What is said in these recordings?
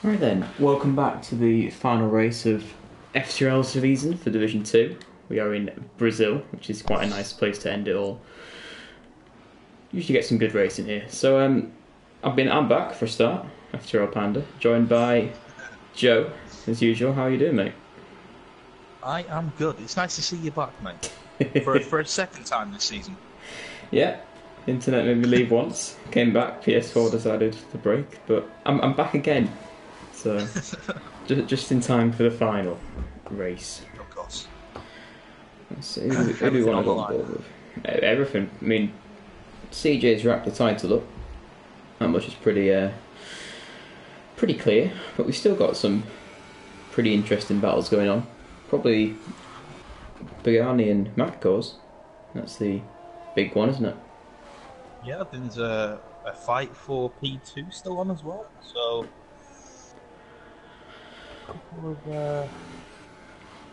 Right then, welcome back to the final race of FTRL season for Division 2. We are in Brazil, which is quite a nice place to end it all. Usually get some good racing here. So I'm back for a start, FTRL Panda, joined by Joe, as usual. How are you doing, mate? I am good. It's nice to see you back, mate. For a second time this season. Yeah, internet made me leave once, came back, PS4 decided to break, but I'm back again. So, just in time for the final race. Of course. Let's see, who do we want to go on board with? Everything. I mean, CJ's wrapped the title up. That much is pretty clear, but we've still got some pretty interesting battles going on. Probably Pagani and Matcos. That's the big one, isn't it? Yeah, there's a fight for P2 still on as well, so a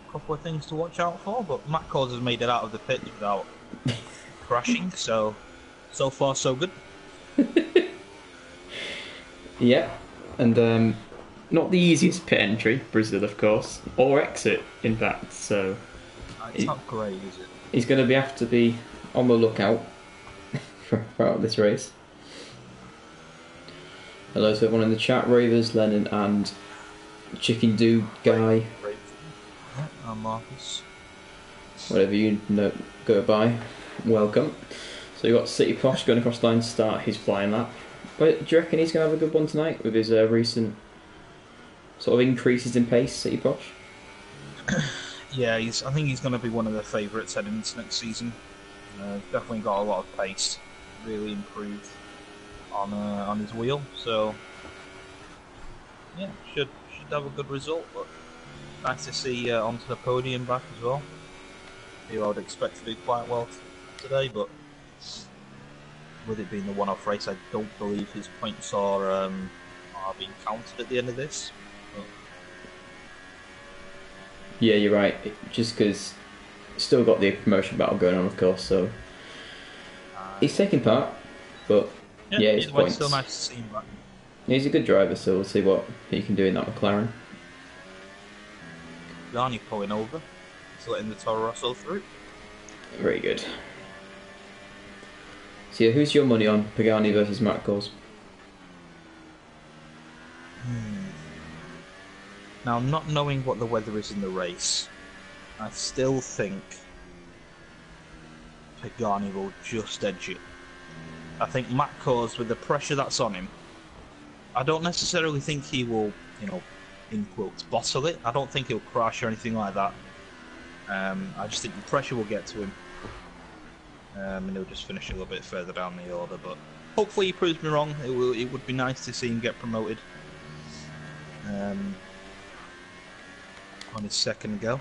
couple of things to watch out for, but Matt Cause has made it out of the pit without crashing, so far so good. Yeah, and not the easiest pit entry, Brazil of course, or exit in fact, so It's not great, is it? he's going to have to be on the lookout throughout this race. Hello to everyone in the chat, Ravers, Lennon and Chicken Do Guy. Yeah, I'm Marcus. Whatever you know, go by, welcome. So you've got City Posh going across the line to start his flying lap. But do you reckon he's going to have a good one tonight with his recent sort of increases in pace, City Posh? Yeah, I think he's going to be one of the favourites heading into next season. Definitely got a lot of pace, really improved on his wheel, so yeah, should have a good result. But nice to see onto the podium back as well. Who I would expect to do quite well today, but with it being the one-off race, I don't believe his points are being counted at the end of this. But Yeah, you're right. Just because still got the promotion battle going on, of course. So he's taking part, but yeah, his points. Still nice to see him back. He's a good driver, so we'll see what he can do in that McLaren. Garni pulling over, he's letting the Toro Rosso through. Very good. So yeah, who's your money on Pagani versus Matcos? Now, not knowing what the weather is in the race, I still think Pagani will just edge it. I think Matcos, with the pressure that's on him, I don't necessarily think he will, in quotes, bottle it. I don't think he'll crash or anything like that. I just think the pressure will get to him. And he'll just finish a little bit further down the order, but hopefully he proves me wrong. It would be nice to see him get promoted on his second go.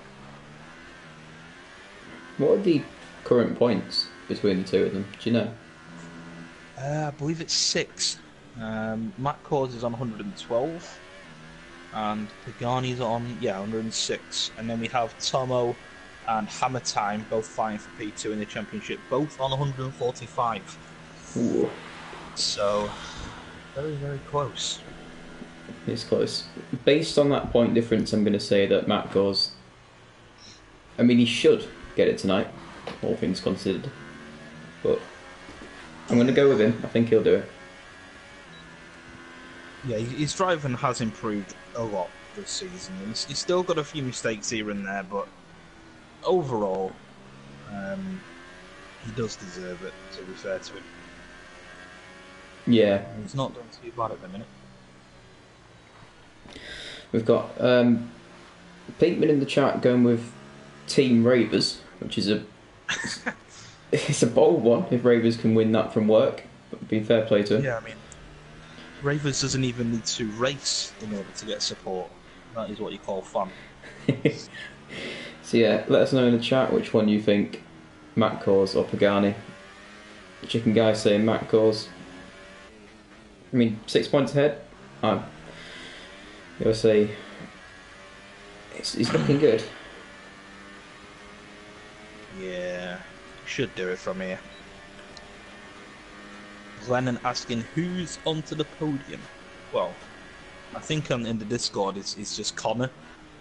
What are the current points between the two of them? Do you know? I believe it's 6. Matt Cause is on 112, and Pagani's on 106, and then we have Tomo and Hammer Time both fighting for P2 in the championship, both on 145. Ooh. So very, very close. It's close. Based on that point difference, I'm going to say that Matcos, I mean, he should get it tonight, all things considered. But I'm going to go with him. I think he'll do it. Yeah, his driving has improved a lot this season. He's still got a few mistakes here and there, but overall, he does deserve it, to be fair to him. Yeah. He's not done too bad at the minute. We've got Pinkman in the chat going with Team Ravers, which is it's a bold one if Ravers can win that from work. But be fair play to him. Yeah, I mean, Ravers doesn't even need to race in order to get support. That is what you call fun. So yeah, let us know in the chat which one you think, Matcos or Pagani. Chicken Guy saying Matcos. I mean, 6 points ahead. I'm gonna say he's looking good. Yeah, should do it from here. Lennon asking who's onto the podium. Well, I think in the Discord it's just Connor.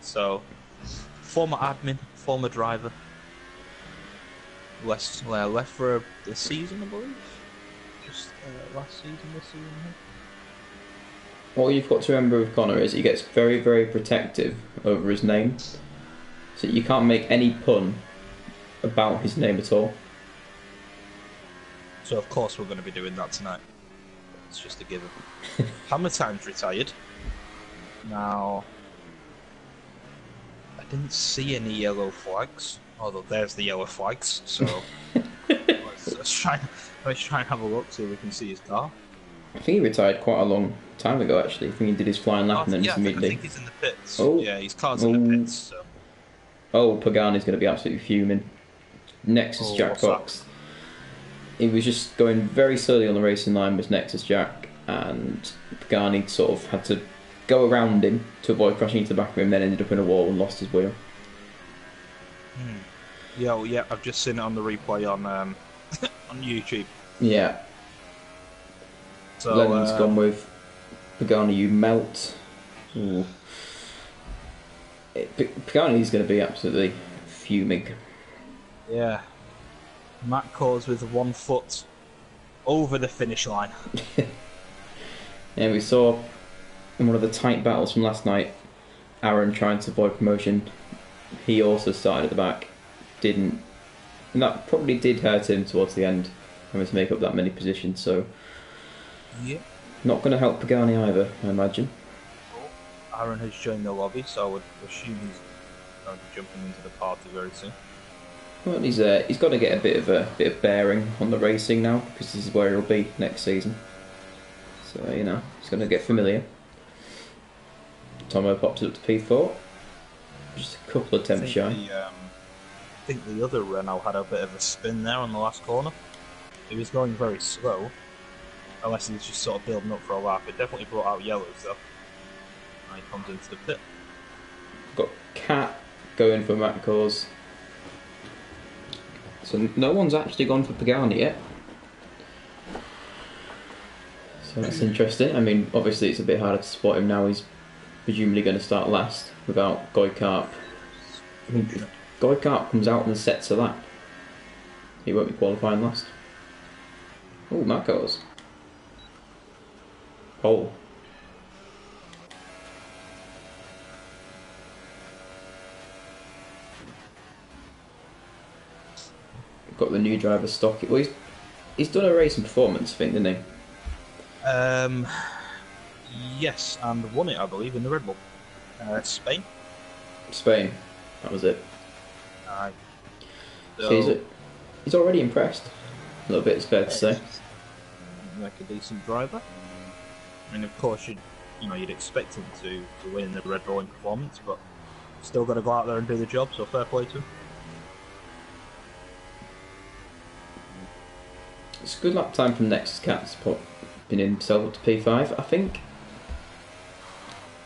So, former admin, former driver. Left for the season, I believe. Just last season, this season. What you've got to remember with Connor is he gets very, very protective over his name. So you can't make any pun about his name at all. So of course we're going to be doing that tonight. It's just a given. Hammer Time's retired. Now, I didn't see any yellow flags. Although there's the yellow flags, so let's try and have a look, see if we can see his car. I think he retired quite a long time ago, actually. I think he did his flying lap and then just immediately... I think he's in the pits. Oh. Yeah, his car's in the pits. So. Oh, Pagani's going to be absolutely fuming. Nexus Jack Fox. He was just going very slowly on the racing line with Nexus Jack, and Pagani sort of had to go around him to avoid crashing into the back of him, then ended up in a wall and lost his wheel. Yeah, well, yeah, I've just seen it on the replay on on YouTube. Yeah. So, Lennon's gone with Pagani, you melt. Ooh. Pagani's going to be absolutely fuming. Yeah. Matt Cause with 1 foot over the finish line. Yeah, we saw in one of the tight battles from last night, Aaron trying to avoid promotion. He also started at the back. Didn't. And that probably did hurt him towards the end, having to make up that many positions, so... Yeah. Not going to help Pagani either, I imagine. Aaron has joined the lobby, so I would assume he's going to be jumping into the party very soon. Well, he's got to get a bit of bearing on the racing now, because this is where he'll be next season. So, you know, he's going to get familiar. Tomo pops up to P4. Just a couple of attempts shy. I think the other Renault had a bit of a spin there on the last corner. It was going very slow, unless he was just sort of building up for a lap. It definitely brought out yellows though. And he comes into the pit. Got Cat going for Matt Cause. So no one's actually gone for Pagani yet. So that's interesting. I mean, obviously it's a bit harder to spot him now. He's presumably going to start last without Goikarp. If Goikarp comes out and sets a lap, he won't be qualifying last. Oh, Matt Cause. Pole. Got the new driver stock. Well, he's done a racing performance, I think, didn't he? Yes, and won it, I believe, in the Red Bull. Spain. Spain. That was it. So he's already impressed. A little bit, it's fair to say. Like a decent driver. I mean, of course, you'd expect him to win the Red Bull in performance, but still got to go out there and do the job. So fair play to him. It's a good lap time from Nexus Cat's been himself up to P5. I think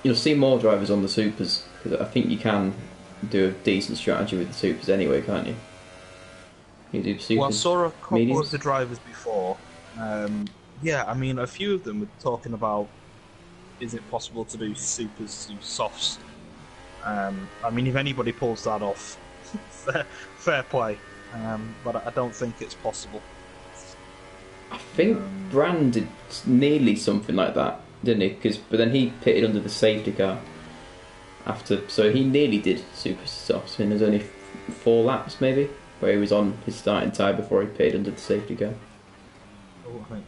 you'll see more drivers on the Supers, because I think you can do a decent strategy with the Supers anyway, can't you? You do Supers, well, I saw a couple mediums. of the drivers before. Yeah, I mean, a few of them were talking about, is it possible to do Supers through softs? I mean, if anybody pulls that off, fair play. But I don't think it's possible. I think Brand did nearly something like that, didn't he? But then he pitted under the safety car after, so he nearly did super softs. I mean, there's only 4 laps maybe where he was on his starting tyre before he pitted under the safety car. Oh, I think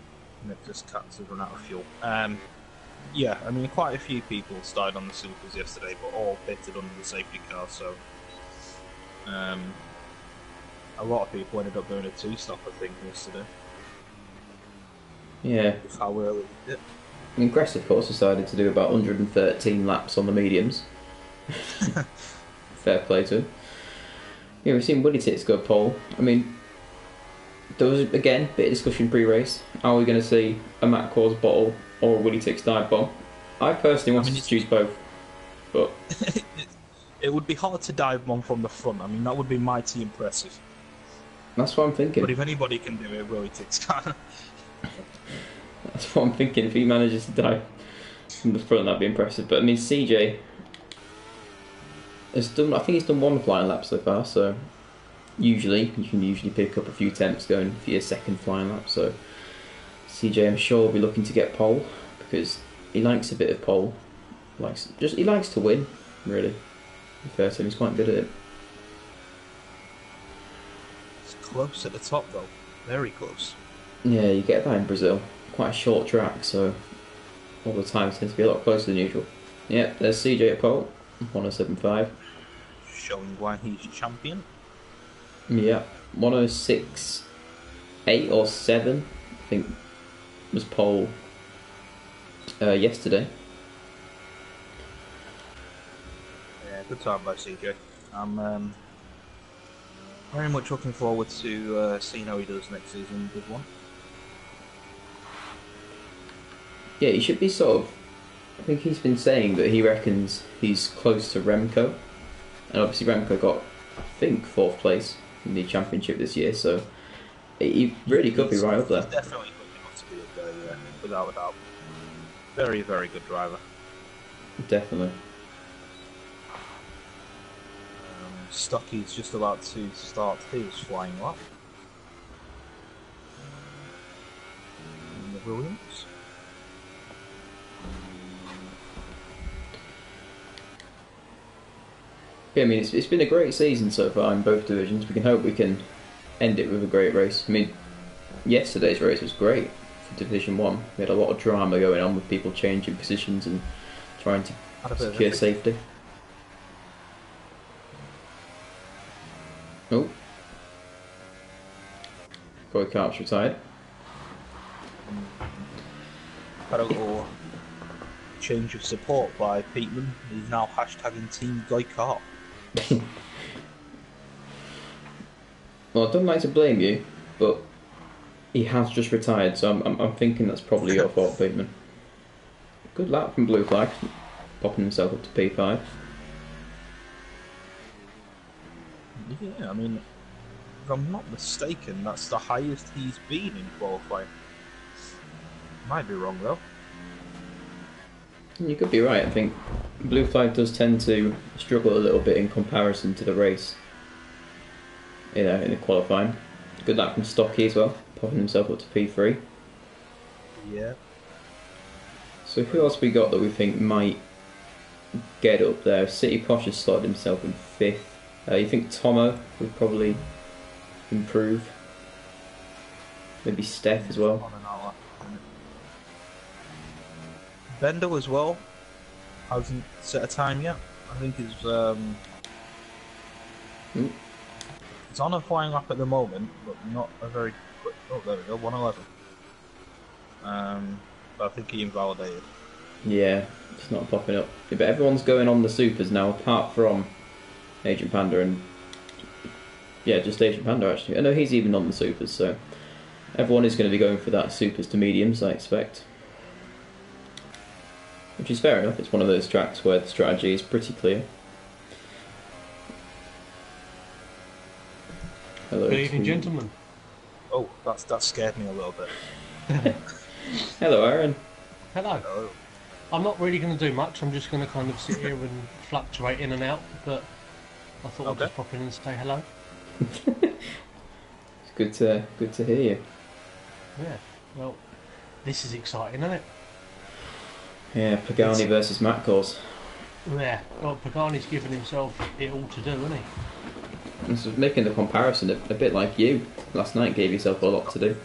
Nexus Cats have run out of fuel. Yeah, I mean, quite a few people started on the supers yesterday, but all pitted under the safety car. So a lot of people ended up doing a 2-stop, I think, yesterday. Yeah. How early we did. Ingress, of course, decided to do about 113 laps on the mediums. Fair play to him. Yeah, we've seen Willie Tits go pole. I mean, there was, again, a bit of discussion pre-race. Are we going to see a Matt Cause bottle or a Willie Tits dive bomb? I personally wanted to choose both, but... It would be hard to dive bomb from the front. I mean, that would be mighty impressive. That's what I'm thinking. But if anybody can do it, Willie Tits can. That's what I'm thinking, if he manages to I'm just throwing that'd be impressive. But I mean, CJ has done. I think he's done one flying lap so far. So usually you can pick up a few tenths going for your second flying lap. So CJ, I'm sure, will be looking to get pole because he likes a bit of pole. He likes to win, really. Fair to him, he's quite good at it. It's close at the top though, very close. Yeah, you get that in Brazil. Quite a short track, so all the time tends to be a lot closer than usual. Yeah, there's CJ at pole, 107.5. Showing why he's champion. Yeah, 106.8 or 7, I think, was pole yesterday. Yeah, good time by CJ. I'm very much looking forward to seeing how he does next season. Good one. Yeah, he should be sort of. I think he's been saying that he reckons he's close to Remco, and obviously Remco got, I think, 4th place in the championship this year, so he really could be right up there. He's definitely good enough to be up there, yeah, without a doubt. Very, very good driver. Definitely. Stocky's just about to start his flying lap. And the Williams. Yeah, I mean, it's been a great season so far in both divisions. We can hope we can end it with a great race. I mean, yesterday's race was great for Division 1. We had a lot of drama going on with people changing positions and trying to secure safety. Oh. Corey Carp's retired. Had a little change of support by Peteman. He's now hashtagging Team Guy Carp. Well, I don't like to blame you, but he has just retired, so I'm thinking that's probably your fault, Bateman. Good lap from Blue Flag, popping himself up to P5. Yeah, I mean, if I'm not mistaken, that's the highest he's been in qualifying. Might be wrong though. You could be right. I think Blue Flag does tend to struggle a little bit in comparison to the race. In the qualifying. Good lap from Stocky as well, popping himself up to P3. Yeah. So who else we got that we think might get up there? City Posh has slotted himself in 5th. You think Tomo would probably improve? Maybe Steph as well. On an hour. Bender as well hasn't set a time yet. I think he's it's on a flying lap at the moment, but not a very quick. Oh, there we go, 111. But I think he invalidated. Yeah, it's not popping up. Yeah, but everyone's going on the supers now, apart from Agent Panda and just Agent Panda actually. I know he's even on the supers, so everyone is going to be going for that supers to mediums, I expect. Which is fair enough. It's one of those tracks where the strategy is pretty clear. Hello. Good evening, gentlemen. Oh, that scared me a little bit. Hello, Aaron. Hello. Hello. I'm not really going to do much. I'm just going to kind of sit here and fluctuate in and out. But I thought I'd just pop in and say hello. It's good to hear you. Yeah. Well, this is exciting, isn't it? Yeah, Pagani versus Matt Course. Yeah. Well, Pagani's given himself it all to do, isn't he? This is making the comparison a bit like you. Last night gave yourself a lot to do.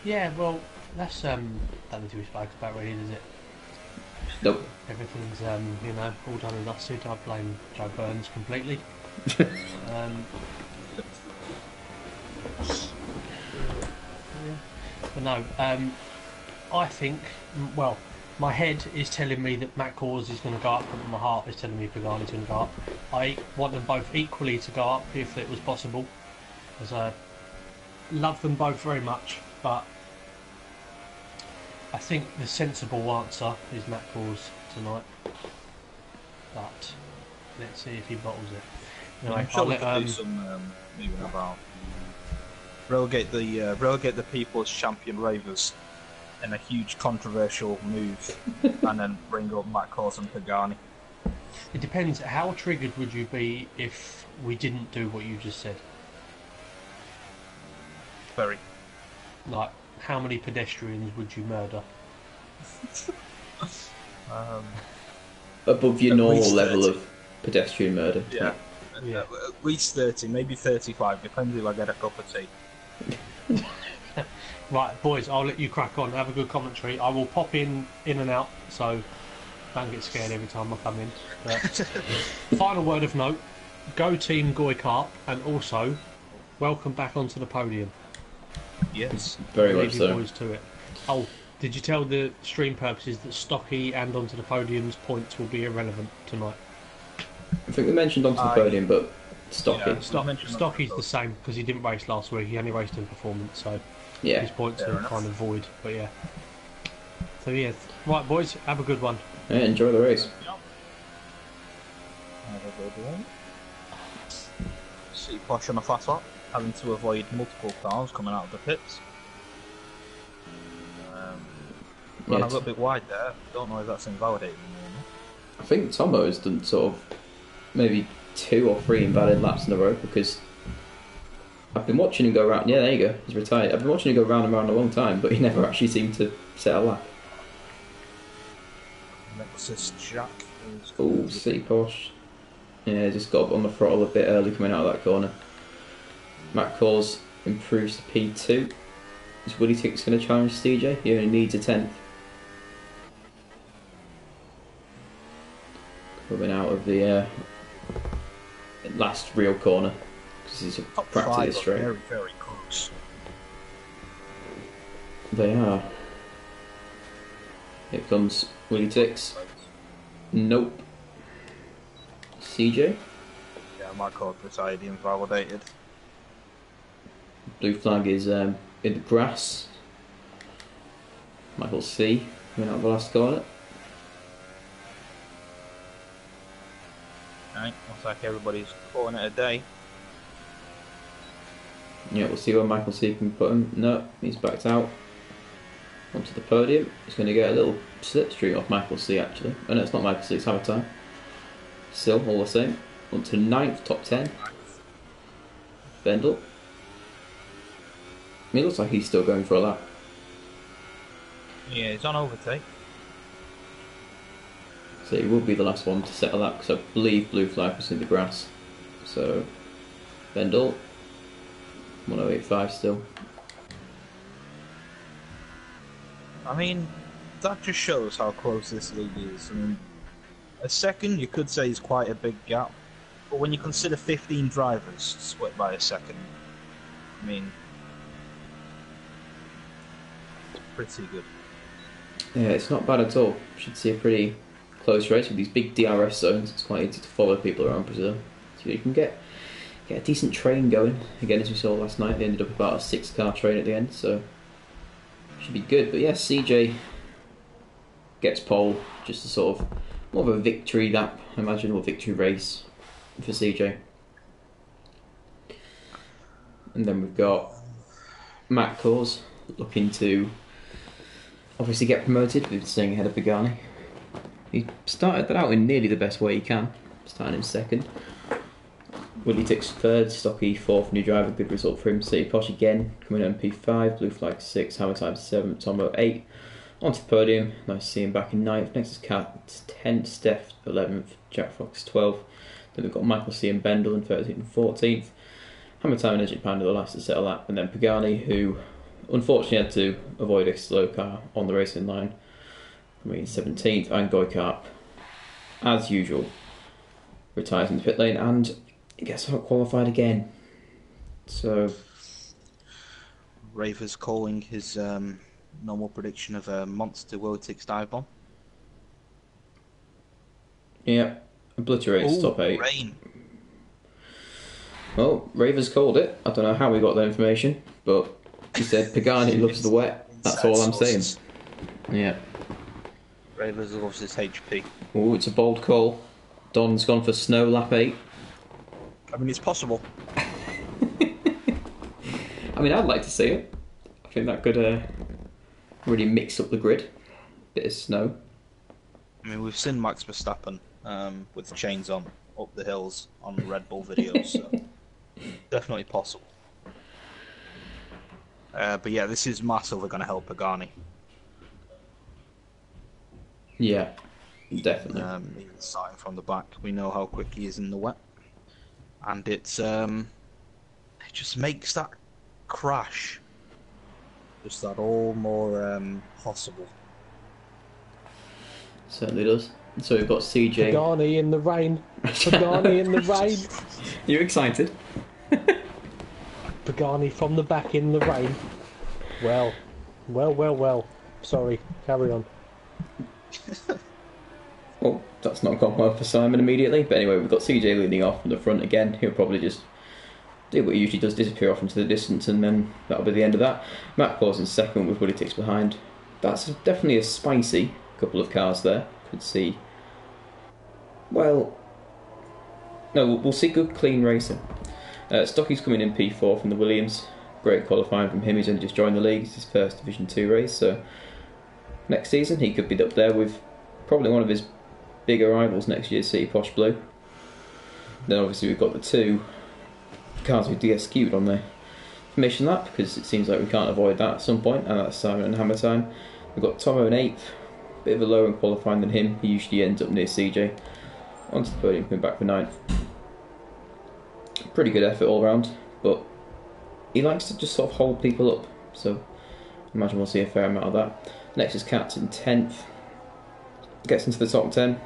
Yeah. Well, that's nothing to be spoken about, really, is it? Nope. Everything's all done and dusted. I blame Joe Burns completely. Yeah. But no, I think, well, my head is telling me that Matt Cause is going to go up, but my heart is telling me Pagani's going to go up. I want them both equally to go up if it was possible, as I love them both very much, but I think the sensible answer is Matt Cause tonight. But let's see if he bottles it. Anyway, I'm sure we could do some moving about. Relegate the People's Champion Ravers in a huge controversial move, and then bring up Matt Cause and Pagani. It depends. How triggered would you be if we didn't do what you just said? Very. Like, how many pedestrians would you murder? Above your At normal least level 30. of pedestrian murder. Yeah. Yeah. At least 30, maybe 35, depends if I get a cup of tea. Right, boys, I'll let you crack on. Have a good commentary. I will pop in and out, so don't get scared every time I come in. But final word of note: go Team Goy Kart, and also welcome back onto the podium. Yes. Very Leave much you so. boys to it. Oh, did you tell the stream purposes that Stocky and onto the podium's points will be irrelevant tonight? I think we mentioned onto the podium, but Stocky. Yeah. Stocky's the same because he didn't race last week. He only raced in performance, so Yeah. his points Fair are enough. kind of void. But yeah. So yeah, right, boys, have a good one. Yeah, enjoy the race. Have a good one. See Posh on a fast lap, having to avoid multiple cars coming out of the pits. Ran a little bit wide there. Don't know if that's invalidating or not. I think Tomo has done sort of maybe 2 or 3 invalid laps in a row because I've been watching him go around. Yeah, there you go. He's retired. I've been watching him go round and round a long time, but he never actually seemed to set a lap. Nexus Jack is. Oh, see Posh. Yeah, just got up on the throttle a bit early coming out of that corner. Matt Cause improves to P2. Is Willie Tick's going to challenge CJ? He only needs a 10th. Coming out of the last real corner because he's Top practically 5 are straight. very, very close. They are. Here comes Willie Tix. Nope. CJ. Yeah, my code decided invalidated. Blue flag is in the grass. Michael C. Coming out of the last corner. Right, looks like everybody's calling it a day. Yeah, we'll see where Michael C can put him. No, he's backed out. Onto the podium. He's going to get a little slipstream off Michael C actually. Oh no, it's not Michael C, it's Hammer Time. Still, all the same. On to 9th, top 10. Bendel. I mean, it looks like he's still going for a lap. Yeah, he's on overtake. So he will be the last one to set a lap because I believe blue flag was in the grass. So, Bendel. 1085 still. I mean, that just shows how close this league is. I mean, a second you could say is quite a big gap, but when you consider 15 drivers split by a second, I mean, it's pretty good. Yeah, it's not bad at all. Should see a pretty close race with these big DRS zones. It's quite easy to follow people around Brazil. So you can get a decent train going. Again, as we saw last night, they ended up about a 6-car train at the end, so should be good. But yes, CJ gets pole, just a sort of more of a victory lap, I imagine, or victory race for CJ. And then we've got Matt Cause looking to obviously get promoted with staying ahead of Pagani. He started that out in nearly the best way he can, starting in 2nd. Willie Tick's 3rd, Stocky 4th, new driver, good result for him. City Posh again, coming in P5, Blue Flag 6, Hammer Time 7, Tombo 8. Onto the podium, nice to see him back in 9th. Next is Cat 10th, Steph 11th, Jack Fox 12th. Then we've got Michael C and Bendel in 13th and 14th. Hammer Time and Energy Panda the last to set a lap. And then Pagani, who unfortunately had to avoid a slow car on the racing line, coming in 17th. And Goikart, as usual, retires in the pit lane and gets out qualified again. So Ravers calling his normal prediction of a monster Wiltix dive bomb. yeah, obliterates top 8. Rain. Well, Ravers called it. I don't know how we got that information, but he said Pagani loves the wet. That's all I'm saying. Yeah. Ravers loves his HP. Oh, it's a bold call. Don's gone for snow lap 8. I mean, it's possible. I mean, I'd like to see it. I think that could really mixed up the grid. Bit of snow. I mean, we've seen Max Verstappen with the chains on up the hills on Red Bull videos, so definitely possible. But yeah, this is massively going to help Pagani. Yeah, definitely. Even starting from the back, we know how quick he is in the wet, and it just makes that crash just that all more possible. Certainly does. So we've got CJ. Pagani in the rain. Pagani in the rain. You're excited? Pagani from the back in the rain. Well. Sorry, carry on. Well, that's not gone well for Simon immediately. But anyway, we've got CJ leading off from the front again. He'll probably just do what he usually does, disappear off into the distance, and then that'll be the end of that. Matt Paul's in second with Willie Ticks behind. That's definitely a spicy couple of cars there. Could see. Well, no, we'll see good clean racing. Stocky's coming in P4 from the Williams. Great qualifying from him. He's only just joined the league. It's his first Division 2 race, so next season he could be up there with probably one of his bigger rivals next year, City Posh Blue. Then obviously we've got the two cars with DSQ'd on the permission lap, because it seems like we can't avoid that at some point, and that's Simon and Hammer time. We've got Tomo in 8th, bit of a lower in qualifying than him. He usually ends up near CJ. Onto the podium, coming back for 9th. Pretty good effort all round, but he likes to just sort of hold people up, so I imagine we'll see a fair amount of that. Next is Katz in 10th. Gets into the top 10.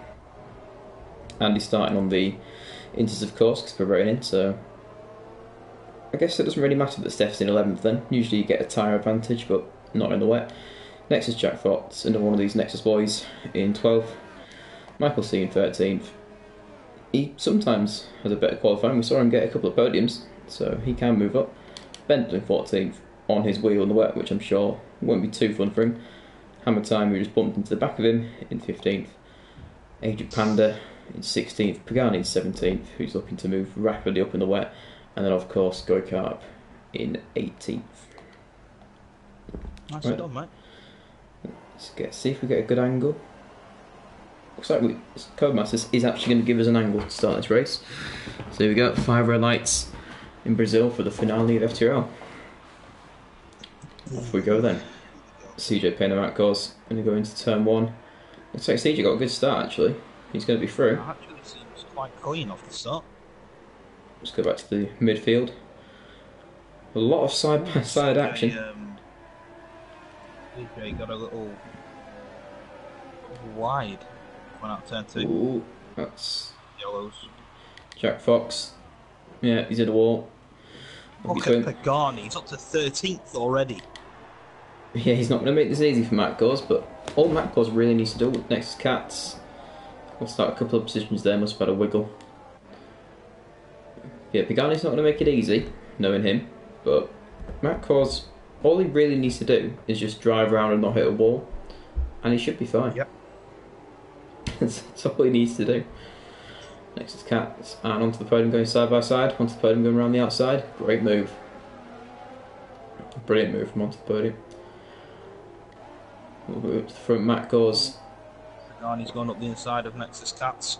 Andy's starting on the Inters, of course, because we're raining, so I guess it doesn't really matter that Steph's in 11th then. Usually you get a tyre advantage, but not in the wet. Next is Jack Fox, another one of these Nexus boys, in 12th. Michael C in 13th. He sometimes has a better qualifying. We saw him get a couple of podiums, so he can move up. Bentley in 14th on his wheel in the wet, which I'm sure won't be too fun for him. Hammer Time, who just bumped into the back of him, in 15th. Agent Panda in 16th. Pagani in 17th, who's looking to move rapidly up in the wet. And then, of course, Goikarp in 18th. Nice done, mate. Let's see if we get a good angle. Looks like Codemasters is actually going to give us an angle to start this race. So here we go, 5 red lights in Brazil for the finale of FTRL. Off we go then. CJ Payne course, going to go into turn 1. Looks like CJ got a good start actually. He's going to be through. That actually seems quite clean off the start. Let's go back to the midfield. A lot of side-by-side action. CJ got a little wide. Went out turn 2. Ooh, that's Yellows. Jack Fox. Yeah, he's at the wall. Look at Pagani, he's up to 13th already. Yeah, he's not going to make this easy for Matt Gores, but all Matt Gores really needs to do next is Cats. We'll start a couple of positions there, must have had a wiggle. Yeah, Pagani's not going to make it easy, knowing him, but Matt Gores, all he really needs to do is just drive around and not hit a wall, and he should be fine. Yep. That's all he needs to do. Next is Cats, and onto the podium going side by side, onto the podium going around the outside. Great move. Brilliant move from onto the podium. We'll go up to the front, Matt Gores. Pagani's gone up the inside of Nexus Cats.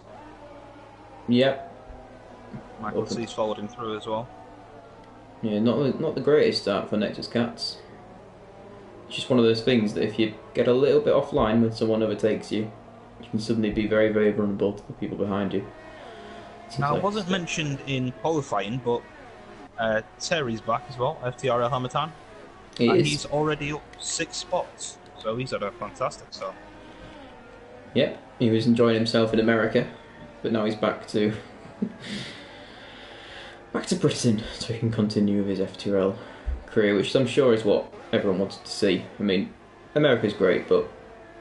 Yep. Michael C's followed him through as well. Yeah, not the greatest start for Nexus Cats. It's just one of those things that if you get a little bit offline when someone overtakes you, you can suddenly be very, very vulnerable to the people behind you. Now, it wasn't mentioned in qualifying, but Terry's back as well, FTRL Hammer Time. He's already up 6 spots, so he's had a fantastic start. Yep, he was enjoying himself in America, but now he's back to Britain, so he can continue with his FTRL career, which I'm sure is what everyone wanted to see. I mean, America's great, but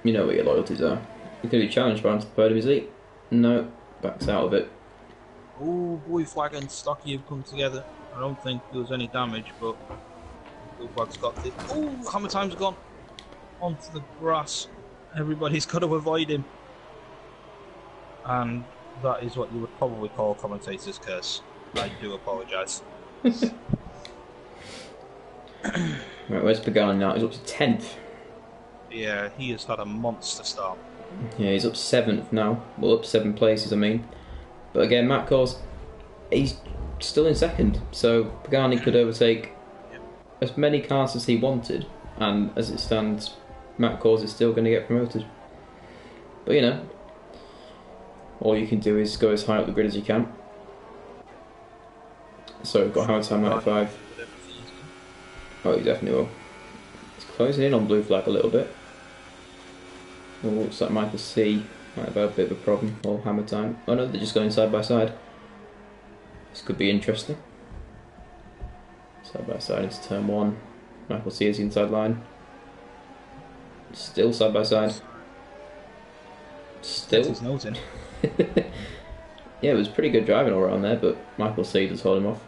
you know what your loyalties are. He's going to be challenged by onto the podium, is he? No, backs out of it. Ooh, Blue Flag and Stocky have come together. I don't think there was any damage, but Blue Flag's got it. Ooh, Hammer Time's gone onto the grass. Everybody's got to avoid him. And that is what you would probably call commentator's curse. I do apologise. Right, where's Pagani now? He's up to 10th. Yeah, he has had a monster start. Yeah, he's up 7th now. Well, up 7 places, I mean. But again, Matt Cors, he's still in 2nd, so Pagani could overtake as many cars as he wanted, and as it stands, Matt Cors is still going to get promoted. But you know, all you can do is go as high up the grid as you can. So we've got Howard Time 95. Oh, he definitely will. He's closing in on Blue Flag a little bit. Well, looks like Michael C might have a bit of a problem, or Hammer Time. Oh no, they're just going side by side. This could be interesting. Side by side into turn 1. Michael C is the inside line. Still side by side. Still. Gets his nose in. Yeah, it was pretty good driving all around there, but Michael C does hold him off.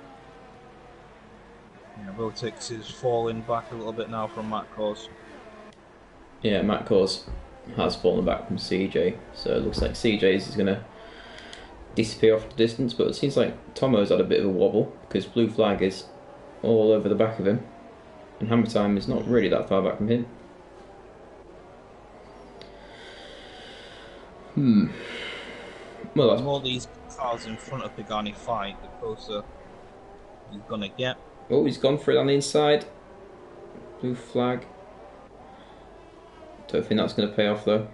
Yeah, Rotix is falling back a little bit now from Matt Cors. Yeah, Matt Cors has fallen back from CJ, so it looks like CJ's is going to disappear off the distance, but it seems like Tomo's had a bit of a wobble because Blue Flag is all over the back of him, and Hammer Time is not really that far back from him. Well, The that's... more these cars in front of Pagani fight, the closer he's gonna get. Oh, he's gone for it on the inside. Blue Flag. Don't think that's going to pay off though.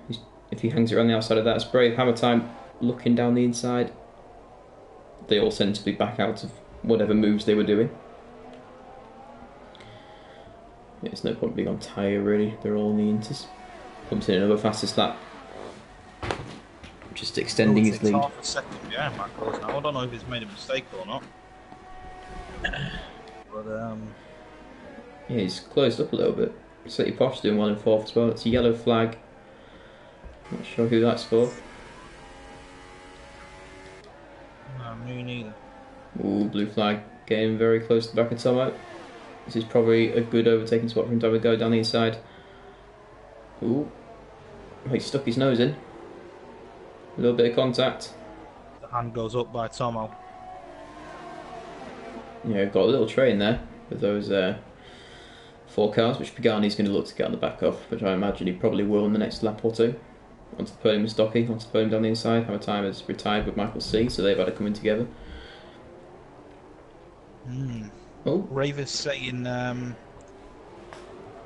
If he hangs it around the outside of that, it's brave. Hammer Time looking down the inside. They all seem to be back out of whatever moves they were doing. Yeah, there's no point being on tyre really. They're all in the inters. Pumps in another fastest lap. Just extending his lead. Half a second behind Matt Cors now. I don't know if he's made a mistake or not. But yeah, he's closed up a little bit. City Posh doing 1 and 4th as well. It's a yellow flag. Not sure who that's for. no, me neither. Ooh, Blue Flag getting very close to the back of Tomo. This is probably a good overtaking spot for him to have a go down the inside. Ooh. Oh, he stuck his nose in. A little bit of contact. The hand goes up by Tomo. Yeah, got a little train there with those 4 cars, which Pagani's going to look to get on the back of, which I imagine he probably will in the next lap or 2. Onto the podium with Stocky, onto the podium down the inside. Hammer Time has retired with Michael C, so they've had to come in together. Oh, Raver's saying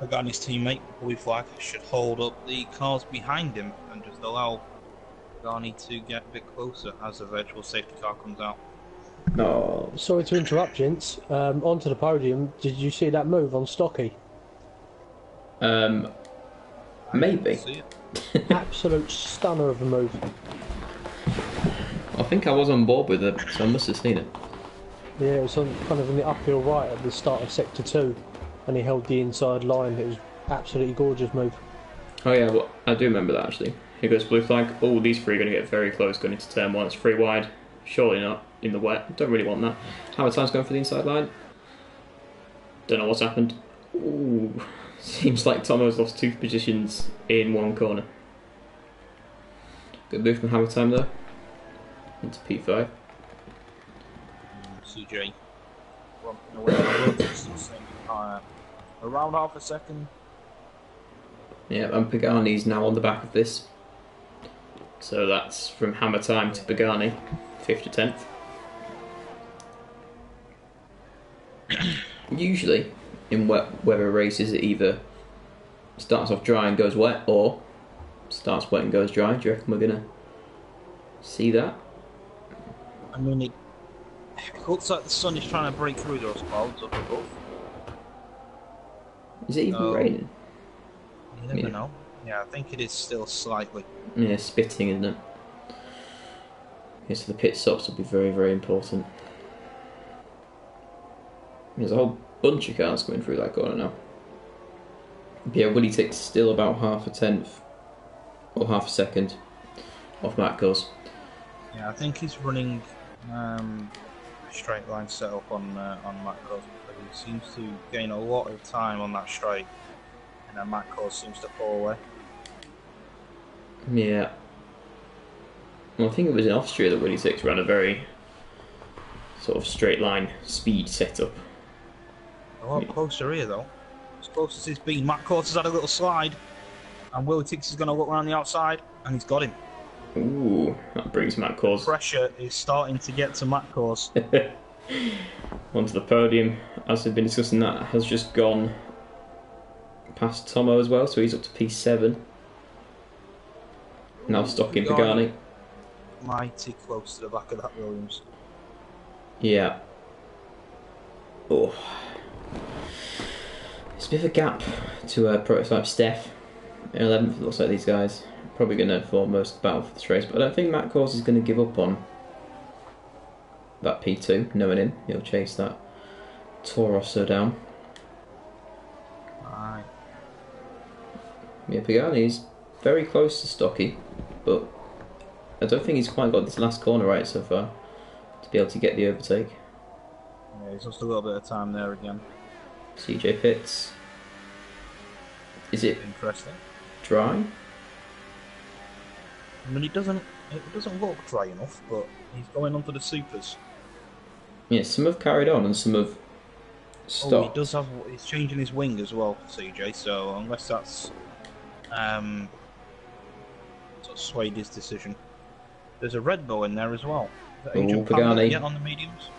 Pagani's teammate, Blue Flag, should hold up the cars behind him and just allow Pagani to get a bit closer as the virtual safety car comes out. no. Sorry to interrupt, gents. Onto the podium. Did you see that move on Stocky? Maybe. See it? Absolute stunner of a move. I think I was on board with it, so I must have seen it. Yeah, it was on kind of in the uphill right at the start of sector 2, and he held the inside line. It was absolutely gorgeous move. Oh yeah, well, I do remember that actually. Here goes Blue Flag. Oh, these 3 are going to get very close going into turn 1. It's 3 wide. Surely not in the wet. Don't really want that. Hammer Time's going for the inside line. Don't know what's happened. Ooh, seems like Tomo's lost 2 positions in 1 corner. Good move from Hammer Time though. Into P5. CJ romping away around half a second. Yeah, and Pagani's now on the back of this. So that's from Hammer Time to Pagani, 5th to 10th. Usually, in wet weather races, it either starts off dry and goes wet, or starts wet and goes dry. Do you reckon we're going to see that? I mean, it looks like the sun is trying to break through those clouds up above. Is it even raining? You never know. Yeah, I think it is still slightly. Yeah, spitting, isn't it? Okay, so the pit stops will be very, very important. There's a whole bunch of cars coming through that corner now. But yeah, Willie Tick's still about half a tenth, or half a second, off Matt Cors. Yeah, I think he's running a straight line setup on Matt Cors, because he seems to gain a lot of time on that straight, and then Matt Cors seems to fall away. Yeah. Well, I think it was in Austria that Willie Six ran a very sort of straight line speed setup. A lot closer here though. As close as he's been, Matt Cors has had a little slide. And Willie Tix is going to look around the outside, and he's got him. Ooh, that brings Matt Cause Pressure is starting to get to Matt Cause. onto the podium. As we've been discussing, that has just gone past Tomo as well, so he's up to P7. Now stocking Pagani. Mighty close to the back of that Williams. Yeah. Oh. It's a bit of a gap to prototype Steph. In 11th, it looks like these guys are probably going to form most of the battle for this race, but I don't think Matt Cause is going to give up on that P2, knowing him. He'll chase that Torosso down. Aye. Yeah, Pagani's very close to Stocky, but I don't think he's quite got this last corner right so far to be able to get the overtake. Yeah, he's lost a little bit of time there again. CJ pits. Is it Interesting. dry? I mean, it doesn't look dry enough, but he's going on to the supers. Yeah, some have carried on and some have stopped. Oh, he does have. He's changing his wing as well, CJ. So unless that's sort of swayed his decision, there's a Red Bull in there as well. Is that Adrian Pagani Pagani. yet on the mediums?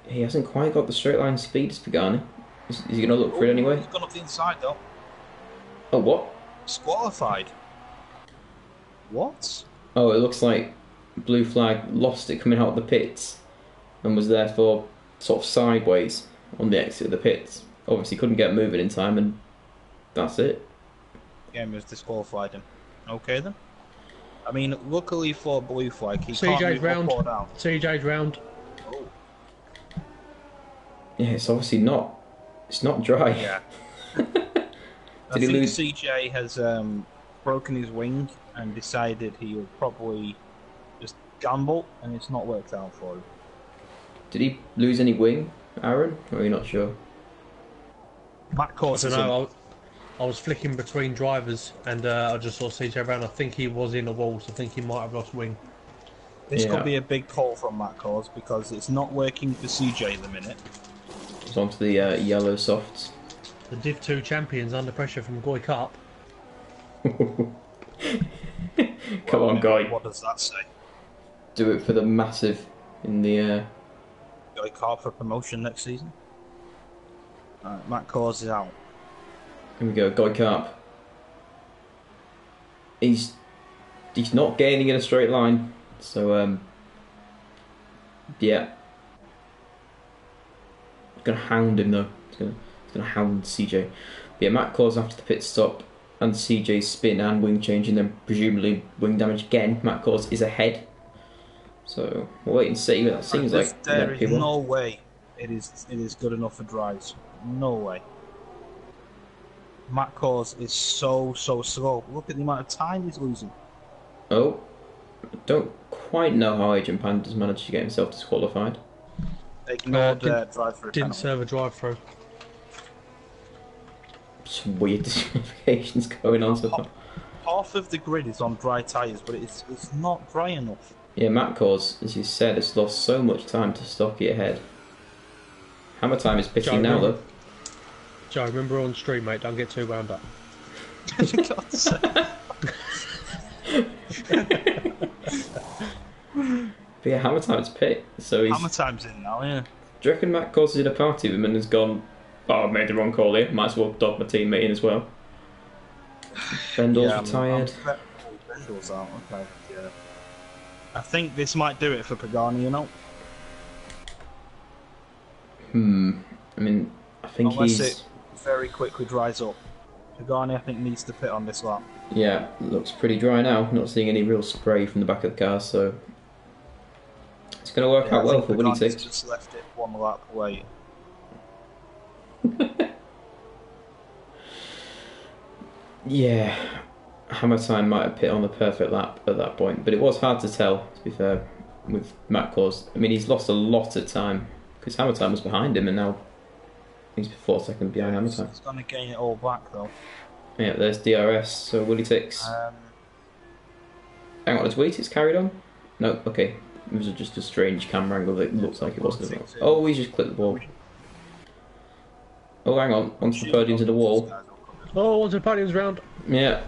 He hasn't quite got the straight line speed as Pagani. Is he going to look for it anyway? He's gone up the inside though. Oh, what? Disqualified. What? Oh, it looks like Blue Flag lost it coming out of the pits and was therefore sort of sideways on the exit of the pits. Obviously couldn't get moving in time, and that's it. Game has disqualified him. Okay then. I mean, luckily for Blue Flag, he CJ's can't move round. up or down. CJ's round. Oh. Yeah, it's obviously not. It's not dry. Yeah. I Did he think lose? CJ has broken his wing and decided he will probably just gamble, and it's not worked out for him. Did he lose any wing, Aaron? Or are you not sure? Matt I Cause don't is in. know. I was flicking between drivers and I just saw CJ Brown. I think he was in a wall, so I think he might have lost wing. This Yeah. could be a big call from Matt Cause because it's not working for CJ at the minute. It's onto the yellow softs. The Div 2 champions under pressure from Goy Cup. Come on, guy. What does that say? Do it for the massive in the. Got a card for promotion next season. Matt Cause is out. Here we go, Guy Carp. He's not gaining in a straight line, so yeah. It's gonna hound him though. It's gonna hound CJ. But yeah, Matt Cause after the pit stop and CJ's spin and wing change, and then presumably wing damage again. Matt Cause is ahead. So we'll wait and see. But that seems like there is people. no way it is good enough for drives. No way. Matt Cause is so slow. Look at the amount of time he's losing. Oh, I don't quite know how Agent Panda's managed to get himself disqualified. Ignored drive for a Didn't penalty. serve a drive through. Some weird disqualifications going on so far. Half of the grid is on dry tyres, but it's not dry enough. Yeah, Matt Cause, as you said, has lost so much time to Stocky ahead. Hammer Time is pitching now, though. Joe, remember we're on stream, mate. Don't get too wound up. For God's sake. But yeah, Hammer Time's pit, so he's... Hammer Time's in now, yeah. Do you reckon Matt Cause is in a party with him and has gone, oh, I've made the wrong call here, might as well dog my teammate in as well? Bendel's retired. Bendel's out, okay, yeah. I think this might do it for Pagani, you know? I mean, I think Unless he's... it very quickly dries up. Pagani, I think, needs to pit on this lap. Yeah, looks pretty dry now. Not seeing any real spray from the back of the car, so... It's going to work out well for Willie Pagani's Tix. just left it one lap away. Yeah, Hammer Time might have pit on the perfect lap at that point, but it was hard to tell, to be fair, with Matt Cause. I mean, he's lost a lot of time, because Hammer Time was behind him, and now he's 4 seconds behind Hammer Time. He's going to gain it all back, though. Yeah, there's DRS, so Willie Tix. Hang on, has Willie Tix carried on? No, okay. It was just a strange camera angle that looks like it wasn't. Oh, he's just clipped the ball. Oh, hang on, onto the podium to the wall. Oh, once the podium's round. Yeah.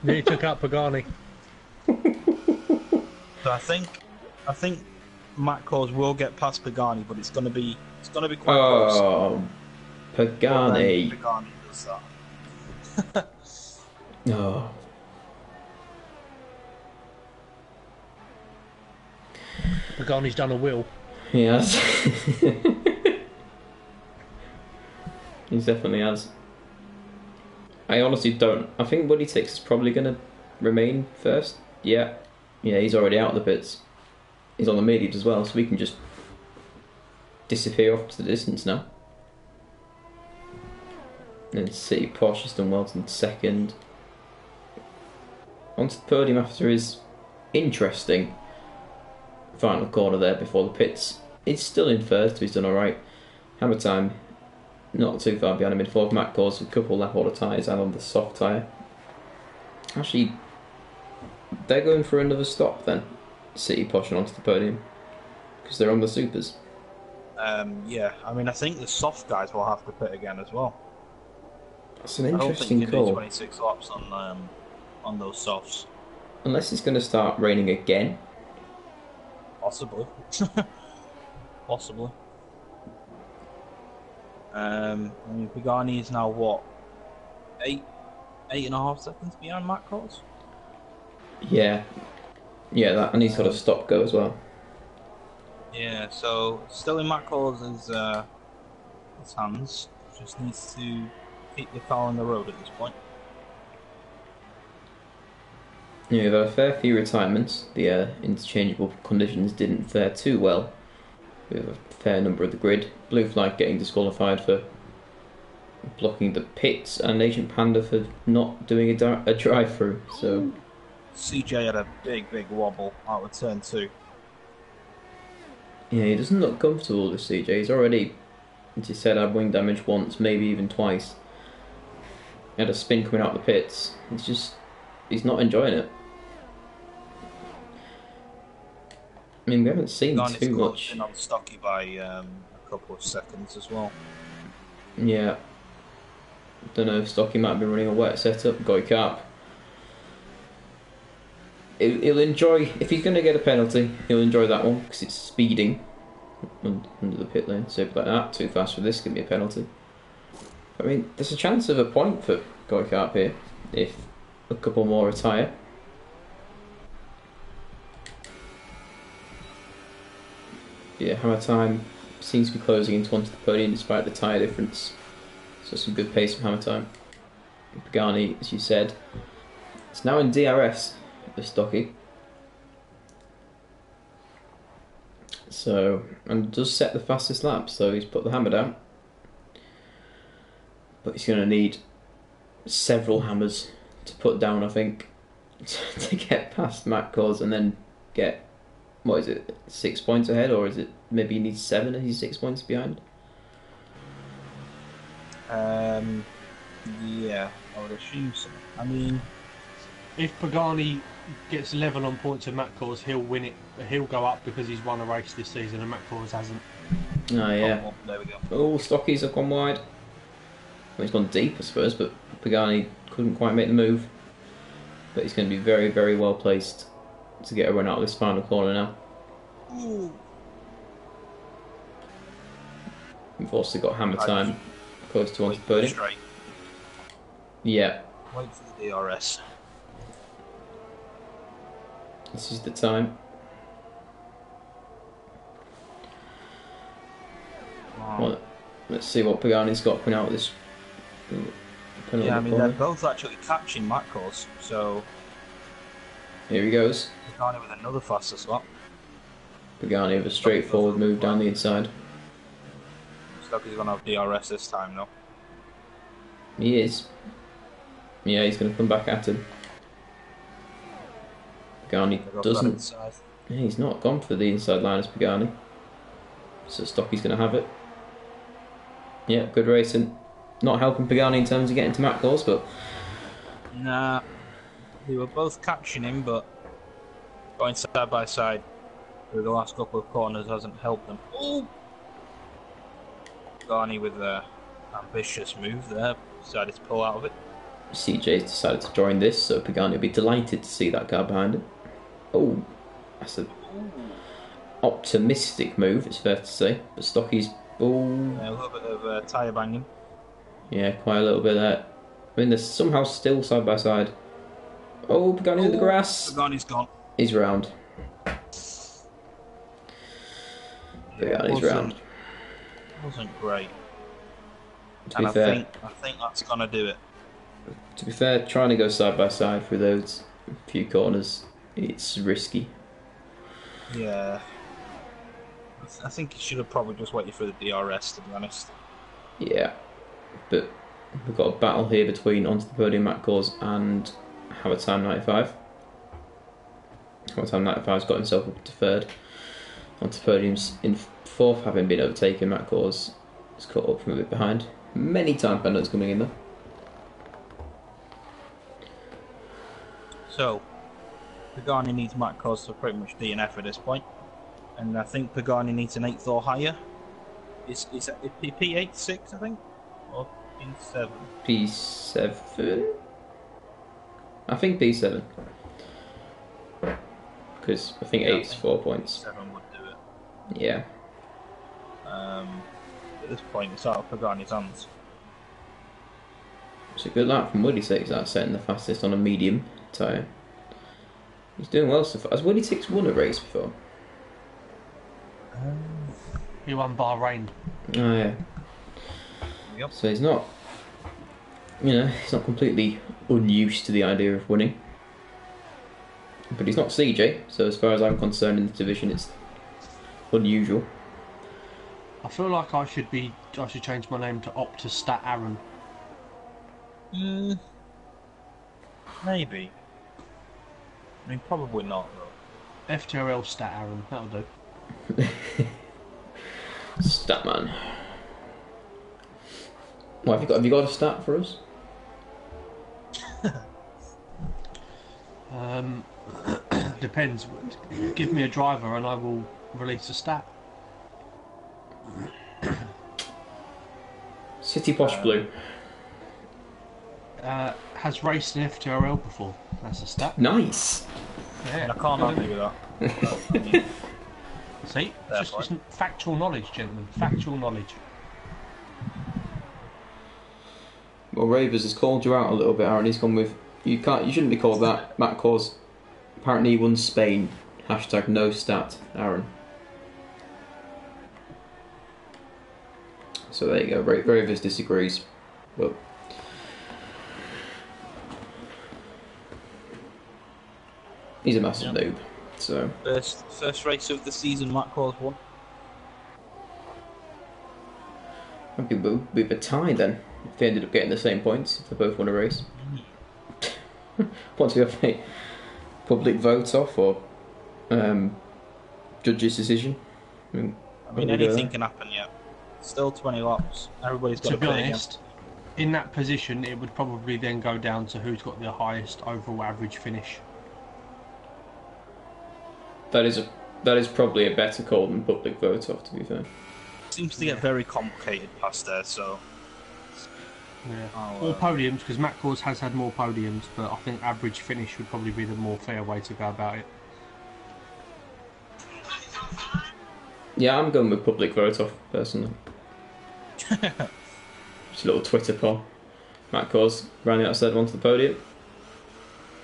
Nearly took out Pagani. So I think Matt Cause will get past Pagani, but it's gonna be quite close. Oh, Pagani. Pagani does that. Oh. Pagani's done a wheel. He has. He definitely has. I honestly don't. I think Woody Tix is probably going to remain first. Yeah. Yeah, he's already out of the pits. He's on the mid as well, so we can just disappear off to the distance now. And City Posh has done well in second. Onto the podium after his interesting final corner there before the pits. He's still in first, but he's done alright. Hammer time, not too far behind him in fourth. Matt Cause, a couple lap order tyres and on the soft tyre. Actually, they're going for another stop then. City pushing onto the podium because they're on the supers. Yeah, I mean, I think the soft guys will have to pit again as well. That's an I don't think interesting you can do call. 26 laps on those softs. Unless it's going to start raining again. Possibly. Possibly. I mean, Pagani is now what? 8.5 seconds behind Matt Cause? Yeah. Yeah, that, and he's got a stop go as well. Yeah, so still in Matt Cause's his hands. Just needs to keep the car on the road at this point. Yeah, we've had a fair few retirements. The interchangeable conditions didn't fare too well. We have a fair number of the grid. Blue Flag getting disqualified for blocking the pits, and Agent Panda for not doing a drive-through. So CJ had a big wobble out of turn 2. yeah, he doesn't look comfortable with CJ. He's already, as you said, had wing damage once, maybe even twice. He had a spin coming out the pits. He's not enjoying it. I mean, we haven't seen too much. On Stocky by a couple of seconds as well. Yeah. Don't know if Stocky might be running a wet setup. Goy Carp. He'll enjoy, if he's going to get a penalty, he'll enjoy that one because it's speeding under the pit lane. So like that, too fast for this, give me a penalty. I mean, there's a chance of a point for Goy Carp here if a couple more retire. Yeah, Hammer Time seems to be closing into onto the podium despite the tyre difference. So some good pace from Hammer Time. Pagani, as you said, it's now in DRS, the Stocky. So, and does set the fastest lap, so he's put the hammer down. But he's going to need several hammers to put down, I think, to get past Matt Cause and then get, what is it, 6 points ahead, or is it maybe he needs 7 and he's 6 points behind? Yeah, I would assume so. I mean, if Pagani gets level on points with Matt Cause, he'll win it. He'll go up because he's won a race this season and Matt Cause hasn't. Oh yeah. Oh, there we go. Oh, Stockies have gone wide. Well, he's gone deep, I suppose, but Pagani couldn't quite make the move. But he's going to be very, very well placed to get a run out of this final corner now. Ooh. We've also got Hammer Time close to onto the podium. Straight. Yeah, Wait for the DRS. this is the time. Wow. Well, let's see what Pagani's got coming out of this. Yeah, I mean, they're both actually catching Matt Cause, so Here he goes. Pagani with another fastest lap. Pagani with a straightforward move down the inside. Stocky's going to have DRS this time, though. He is. Yeah, he's going to come back at him. Pagani doesn't. Yeah, he's not gone for the inside line as Pagani. So Stocky's going to have it. Yeah, good racing. Not helping Pagani in terms of getting to Matt Cause, but Nah, they were both catching him, but going side by side through the last couple of corners hasn't helped them. Oh! Pagani with a Ambitious move there. Decided to pull out of it. CJ's decided to join this, so Pagani will be delighted to see that car behind him. Oh, that's an optimistic move, it's fair to say. But Stocky's... Oh, Yeah, a little bit of tyre banging. yeah, quite a little bit there. I mean, they're somehow still side by side. Oh, Pagani's in the grass. Pagani's gone. He's round. Pagani's round. Wasn't great. To be fair, I think that's gonna do it. to be fair, trying to go side by side through those few corners, it's risky. Yeah. I think you should have probably just waited for the DRS, to be honest. Yeah, but we've got a battle here between onto the podium Matt Cause and Howard Time 95. Howard Time 95's got himself up to third. Onto podiums in fourth, having been overtaken. Matt Cause is caught up from a bit behind. Many time pendants coming in there. So, Pagani needs Matt Cos to pretty much DNF at this point. And I think Pagani needs an 8th or higher. Is it P8, 6, I think? Or P7? P7? I think P7. Because I think 8's 4 points. P7 would do it. Yeah. At this point, it's out of Pagani's hands. It's a good lap from Woody Six, that's setting the fastest on a medium tyre. He's doing well so far. Has Woody Six won a race before? He won Bahrain. Oh yeah. Yep. So he's not, he's not completely unused to the idea of winning. But he's not CJ, so as far as I'm concerned in the division, it's unusual. I feel like I should change my name to Optus Stat Aaron. Maybe. I mean, probably not, though. FTRL Stat Aaron, that'll do. Statman. What have you got a stat for us? Depends. Give me a driver and I will release a stat. City Posh Blue. Has raced in FTRL before. That's a stat. Nice. Yeah. I can't argue with that. See? It's factual knowledge, gentlemen. Factual knowledge. Well, Ravers has called you out a little bit, Aaron. He's gone with you shouldn't be called that. Matt Cause apparently he won Spain. Hashtag no stat, Aaron. So there you go. Ravers disagrees. But he's a massive noob. So first race of the season, Matt Cause won. I'd be a tie then if they ended up getting the same points if they both won a race. Once we have a public vote off or judge's decision. I mean anything can happen yet. Still 20 laps. Everybody's got to be honest. In that position, it would probably then go down to who's got the highest overall average finish. That is probably a better call than public vote off, to be fair. Seems to get very complicated past there, so... Yeah. Or podiums, because Matt Cause has had more podiums, but I think average finish would probably be the more fair way to go about it. Yeah, I'm going with public vote off, personally. Just a little Twitter poll. Matt Cause rounding outside onto the podium.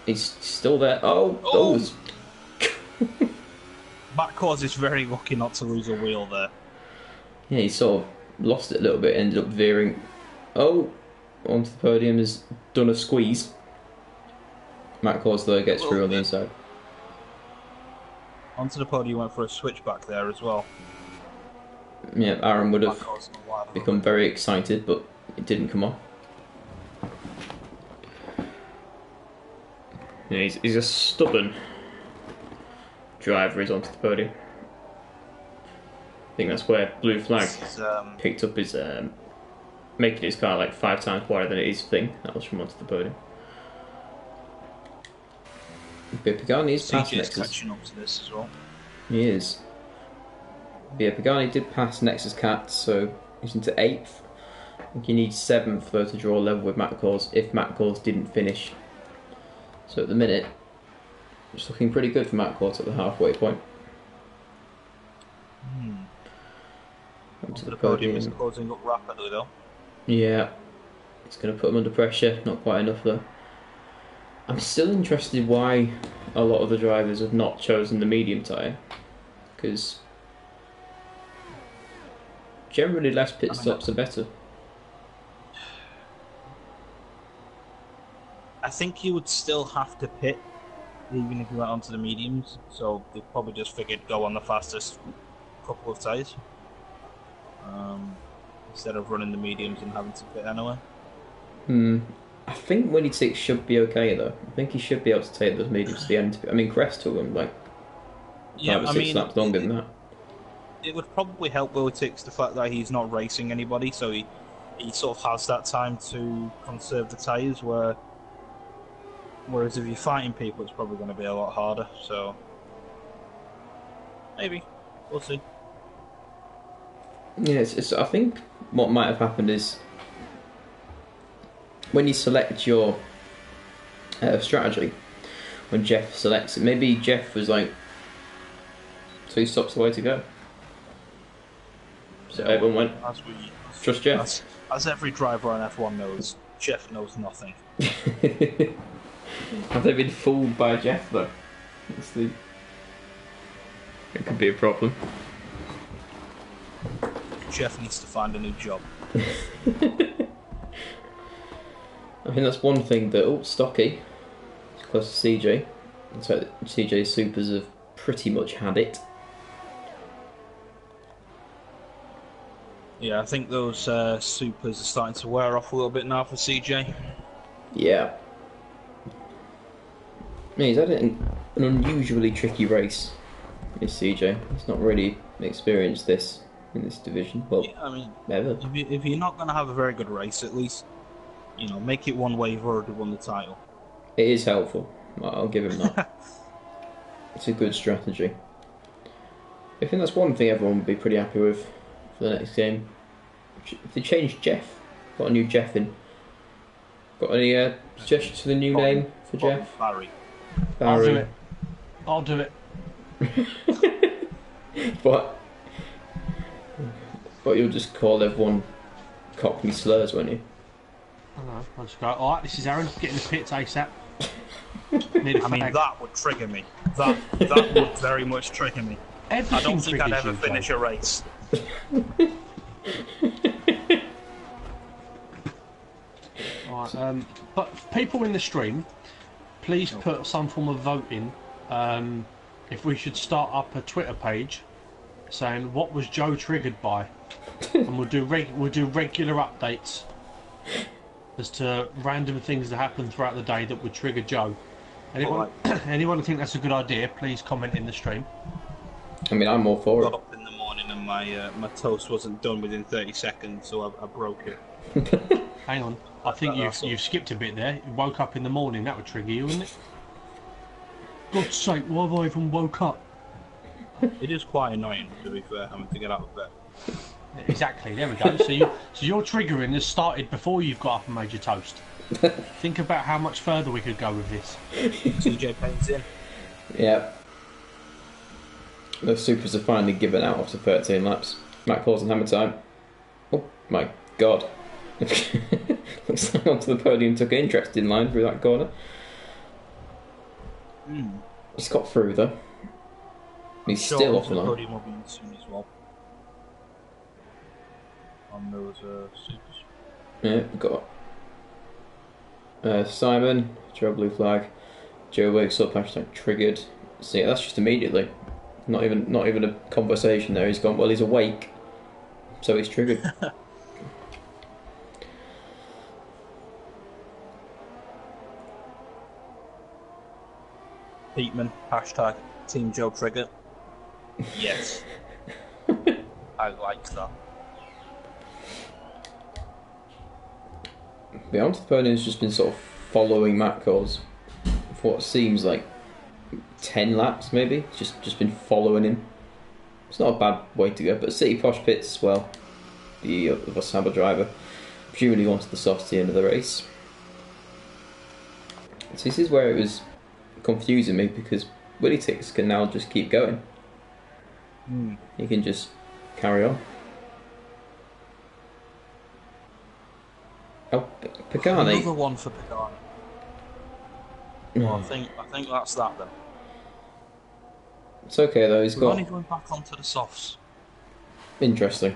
He's still there. Oh! Matt Cause is very lucky not to lose a wheel there. Yeah, he sort of lost it a little bit, ended up veering. Oh! Onto the podium, has done a squeeze. Matt Cause, though, gets through on the inside. Onto the podium, went for a switchback there as well. Yeah, Aaron would have become very excited, but it didn't come off. Yeah, he's a stubborn driver. He's onto the podium. I think that's where Blue Flag picked up his making his car like 5 times wider than it is thing. That was from onto the podium. But Pagani's past Nexus. Catching up to this as well. He is. Yeah, Pagani did pass Nexus Cat, so he's into 8th. I think you need 7th though to draw level with Matt Cause if Matt Cause didn't finish. So at the minute, it's looking pretty good for Matt Cause at the halfway point. The podium is closing up rapidly though. Yeah, it's going to put him under pressure. Not quite enough though. I'm still interested why a lot of the drivers have not chosen the medium tyre, because generally less pit stops are better. I think you would still have to pit even if you went onto the mediums, so they probably just figured go on the fastest couple of tyres instead of running the mediums and having to pit anyway. I think Winnie Six should be okay though. I think he should be able to take those mediums to the end. I mean, Crest took him like 5 or 6 laps longer than that. It would probably help Willie Tix the fact that he's not racing anybody, so he sort of has that time to conserve the tyres, whereas if you're fighting people, it's probably going to be a lot harder, so maybe. We'll see. Yeah, I think what might have happened is when you select your strategy, when Jeff selects it, maybe Jeff was like 2 stops away to go. So everyone went, trust Jeff. As every driver on F1 knows, Jeff knows nothing. Have they been fooled by Jeff though? It could be a problem. Jeff needs to find a new job. I think that's one thing that Stocky, it's close to CJ. So CJ's supers have pretty much had it. Yeah, I think those supers are starting to wear off a little bit now for CJ. Yeah. Yeah, he's had an unusually tricky race, is CJ. He's not really experienced this in this division. Well, yeah, I mean, never. If you're not going to have a very good race, at least, make it one way you've already won the title. It is helpful. I'll give him that. It's a good strategy. I think that's one thing everyone would be pretty happy with for the next game. If they changed Jeff, got a new Jeff in. Got any suggestions for the new name for Jeff? Barry. I'll do it. But you'll just call everyone Cockney slurs, won't you? I know. I'll just go, alright, this is Aaron, get in the pits ASAP. That would trigger me. That would very much trigger me. Everything I don't think I'd ever triggers you, finish a race. Alright, but people in the stream, please put some form of vote in. If we should start up a Twitter page saying what was Joe triggered by, and we'll do regular updates as to random things that happen throughout the day that would trigger Joe. Anyone who think that's a good idea, please comment in the stream. I mean, I'm all for it. I got up in the morning and my toast wasn't done within 30 seconds, so I broke it. Hang on, I think you've skipped a bit there. You woke up in the morning, that would trigger you, wouldn't it? God's sake, why have I even woke up? It is quite annoying, to be fair, having to get out of bed. Exactly, there we go. So your triggering has started before you've got up and made your toast. Think about how much further we could go with this. TJ Payne's in. Yeah. The supers are finally given out after 13 laps. Matt Claus and hammer time. Oh my god. Looks like onto the podium, took an interesting line through that corner. He's got through though. He's still off the line. Podium will be in soon as well. On those supers. Yeah, we've got Simon, Joe Blue Flag, Joe wakes up, hashtag triggered. So yeah, that's just immediately. Not even a conversation there. He's gone, well, he's awake, so he's triggered. Peatman, hashtag Team Joe Trigger. Yes. I like that. Beyond the podium has just been sort of following Matt Cause for what seems like 10 laps maybe. Just been following him. It's not a bad way to go, but City Posh Pits as well, the Saber driver, presumably wanted the softs at the end of the race. So this is where it was confusing me, because Willy Tix can now just keep going. He can just carry on. Oh, Pagani. Another one for Pagani. Well, I think that's that then. It's okay though. He's got. Pagani going back onto the softs. Interesting,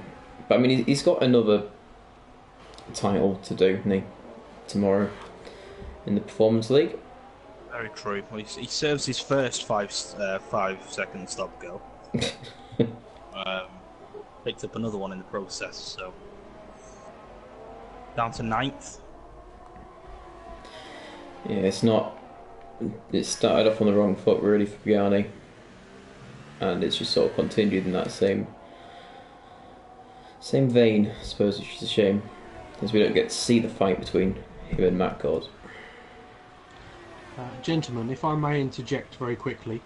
but I mean, he's got another title to do, hasn't he? Tomorrow in the Performance League. Very true. Well, he serves his first 5 second stop go. Picked up another one in the process, so down to 9th. Yeah, it's not. It started off on the wrong foot really for Pagani, and it's just sort of continued in that same vein, I suppose, which is a shame, because we don't get to see the fight between him and Matt Cord. Gentlemen, if I may interject very quickly,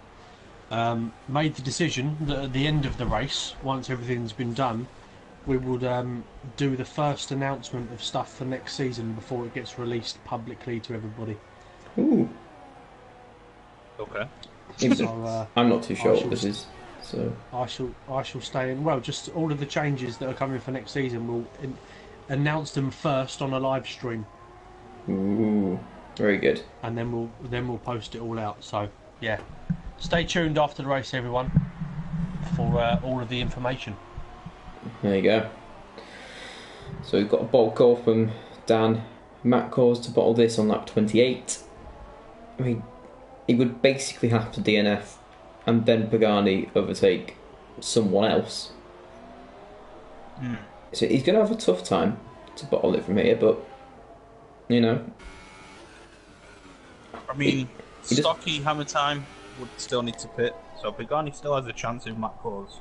made the decision that at the end of the race, once everything's been done, we would do the first announcement of stuff for next season before it gets released publicly to everybody. Ooh. Okay. So, I'm not too sure what this is, so I shall stay in. Well, just all of the changes that are coming for next season, we'll announce them first on a live stream. Ooh, very good. And then we'll post it all out. So yeah, stay tuned after the race, everyone, for all of the information. There you go. So we've got a bolt call from Dan. Matt Cors to bottle this on lap 28. I mean, he would basically have to DNF and then Pagani overtake someone else. So he's going to have a tough time to bottle it from here, but, you know. I mean, Stocky Hammer Time would still need to pit, so Pagani still has a chance if Matt Cors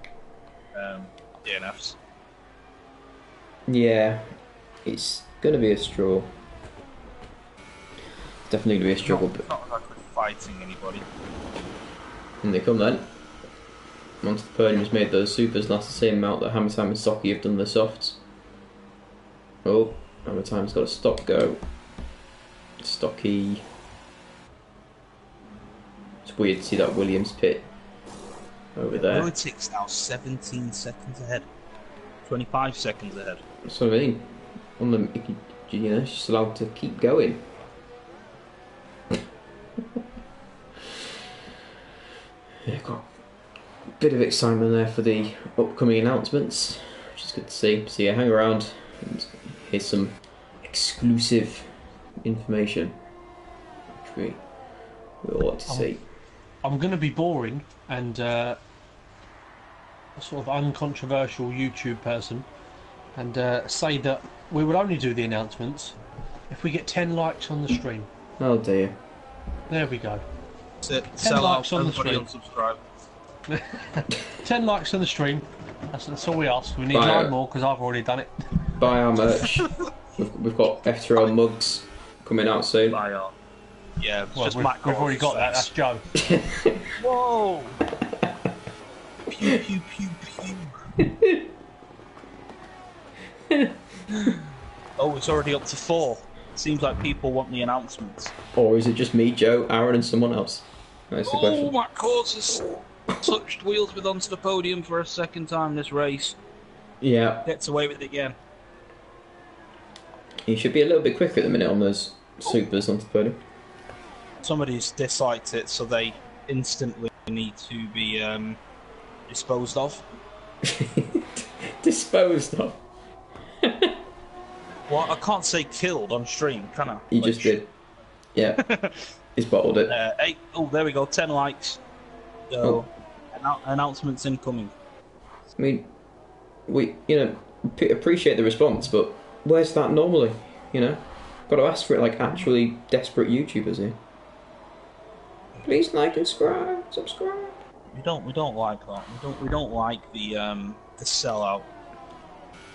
DNFs. Yeah, it's going to be a struggle. Definitely going to be a struggle. It's not like we're fighting anybody. And they come then. Onto the podium has made those supers last the same amount that Hammer Time and Stocky have done the softs. Oh, Hammer Time's got a stop go. Stocky. It's weird to see that Williams pit over there. Politics now 17 seconds ahead. 25 seconds ahead. That's what I mean. On the, you know, she's allowed to keep going. Yeah, got a bit of excitement there for the upcoming announcements, which is good to see. So yeah, hang around and here's some exclusive information which we all like to see. I'm going to be boring and a sort of uncontroversial YouTube person and say that we will only do the announcements if we get 10 likes on the stream. Oh dear. There we go. That's it. 10 Sell likes out, on the everybody stream. unsubscribe. 10 likes on the stream. That's all we ask. We need Buy 9 it. more because I've already done it. Buy our merch. we've got FTRL mugs coming out soon. Buy our. Yeah, Well, just we've Matt already got that. That's Joe. Whoa! Pew pew pew pew. Oh, it's already up to 4. Seems like people want the announcements. Or is it just me, Joe, Aaron and someone else? That's the question. Oh, Matt Cors has touched Wheelsmith onto the podium for a second time this race. Yeah. Gets away with it again. He should be a little bit quicker at the minute on those supers onto the podium. Somebody's disliked it, so they instantly need to be disposed of. Disposed of? Well, I can't say killed on stream, can I? You just did. Yeah. He's bottled it. 8. Oh, there we go. 10 likes. So, announcements incoming. I mean, we, appreciate the response, but where's that normally? You know? Got to ask for it like actually desperate YouTubers here. Please like and subscribe. We don't like that. We don't like the sellout.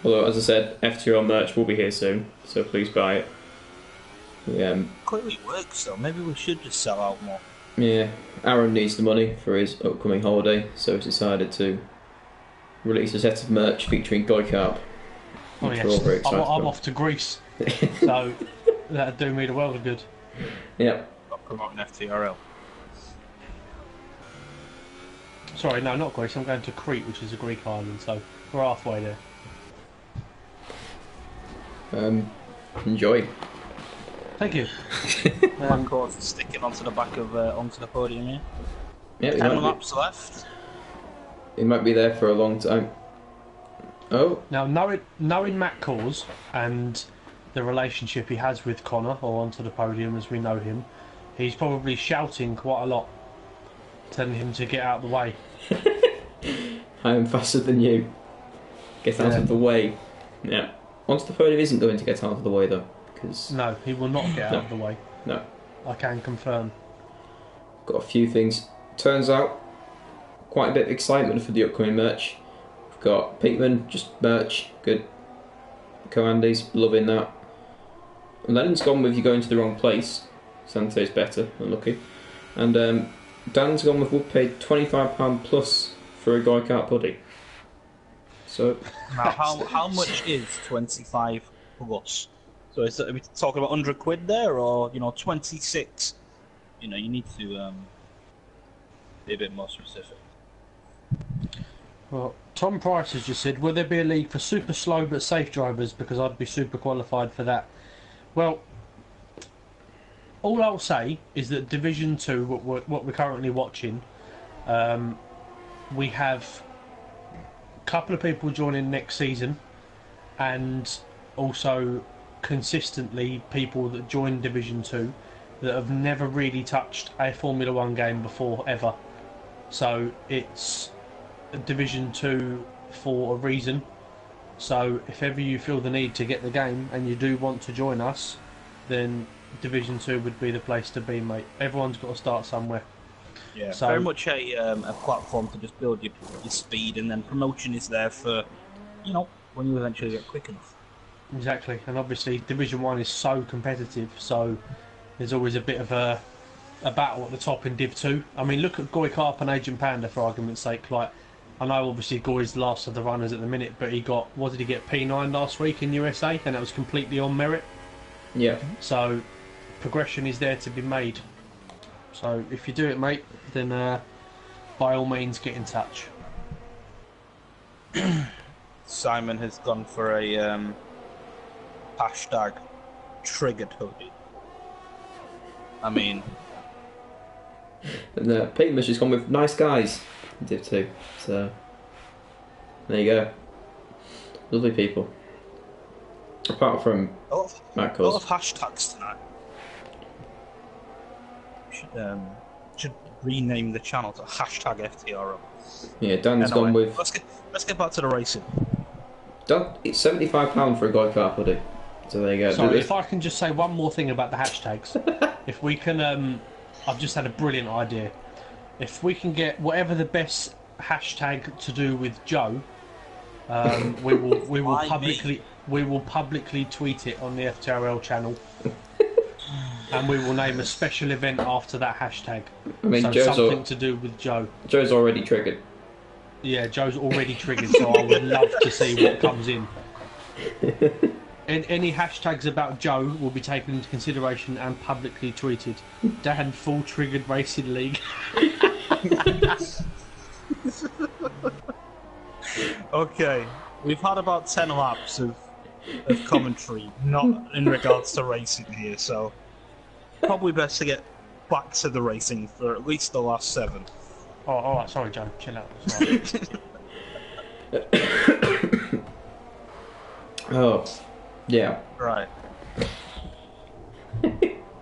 Although, as I said, FTRL merch will be here soon, so please buy it. Clearly works though. Maybe we should just sell out more. Yeah, Aaron needs the money for his upcoming holiday, so he's decided to release a set of merch featuring Goikarp. Oh which we're all very yes, excited I'm about. off to Greece. So that'd do me the world of good. Yep. Not promoting FTRL. Sorry, no, not Greece. I'm going to Crete, which is a Greek island, so we're halfway there. Enjoy. Thank you. Of course, sticking onto the back of onto the podium here. Yeah, 10 laps left. he might be there for a long time. Oh, Now, knowing Matt Cause and the relationship he has with Connor, or onto the podium as we know him, he's probably shouting quite a lot, telling him to get out of the way. I am faster than you. Get out of the way. Yeah. Onto the podium isn't going to get out of the way though, because No, he will not get out of the way. no. I can confirm. Got a few things. Turns out, quite a bit of excitement for the upcoming merch. We've got Peakman, just merch, good. Co-Andy's, loving that. And Lennon's gone with you going to the wrong place. Sante's better, unlucky. And Dan's gone with we'll pay £25 plus for a Guy Kart buddy. So Now, how much is 25 plus? So are we talking about 100 quid there, or 26? You need to be a bit more specific. Well, Tom Price has just said, will there be a league for super slow but safe drivers, because I'd be super qualified for that? Well, all I'll say is that Division 2, what we're currently watching, we have a couple of people joining next season, and also consistently people that join Division 2 that have never really touched a Formula 1 game before, ever. So it's Division 2 for a reason. So if ever you feel the need to get the game and you do want to join us, then Division 2 would be the place to be, mate. Everyone's got to start somewhere. Yeah, So- very much a platform to just build your speed, and then promotion is there for, when you eventually get quick enough. Exactly, and obviously Division 1 is so competitive, so there's always a bit of a battle at the top in Div 2. I mean, look at Goy Carp and Agent Panda, for argument's sake. Like, I know obviously Goy's the last of the runners at the minute, but what did he get, P9 last week in USA, and that was completely on merit. yeah. So progression is there to be made. So if you do it, mate, then by all means get in touch. Simon has gone for a hashtag triggered hoodie. I mean, And Peakman's just gone with nice guys in Div 2. So there you go. Lovely people. Apart from a lot Matt of Cause. hashtags tonight. Should rename the channel to hashtag FTRL. Yeah, Dan's gone Anyway, with let's get back to the racing. Dan, it's £75 for a Guy Kart hoodie. So there you go. Sorry, if I can just say one more thing about the hashtags. If we can, I've just had a brilliant idea. If we can get whatever the best hashtag to do with Joe, we will publicly tweet it on the FTRL channel, and we will name a special event after that hashtag. I mean, so Joe's something to do with Joe. Joe's already triggered. Yeah, Joe's already triggered, so I would love to see what comes in. Any hashtags about Joe will be taken into consideration and publicly tweeted. Dan Full Triggered Racing League. Okay, we've had about 10 laps of commentary, not in regards to racing here, so probably best to get back to the racing for at least the last 7. Oh, alright, sorry Joe, chill out. Sorry. Oh, yeah. Right.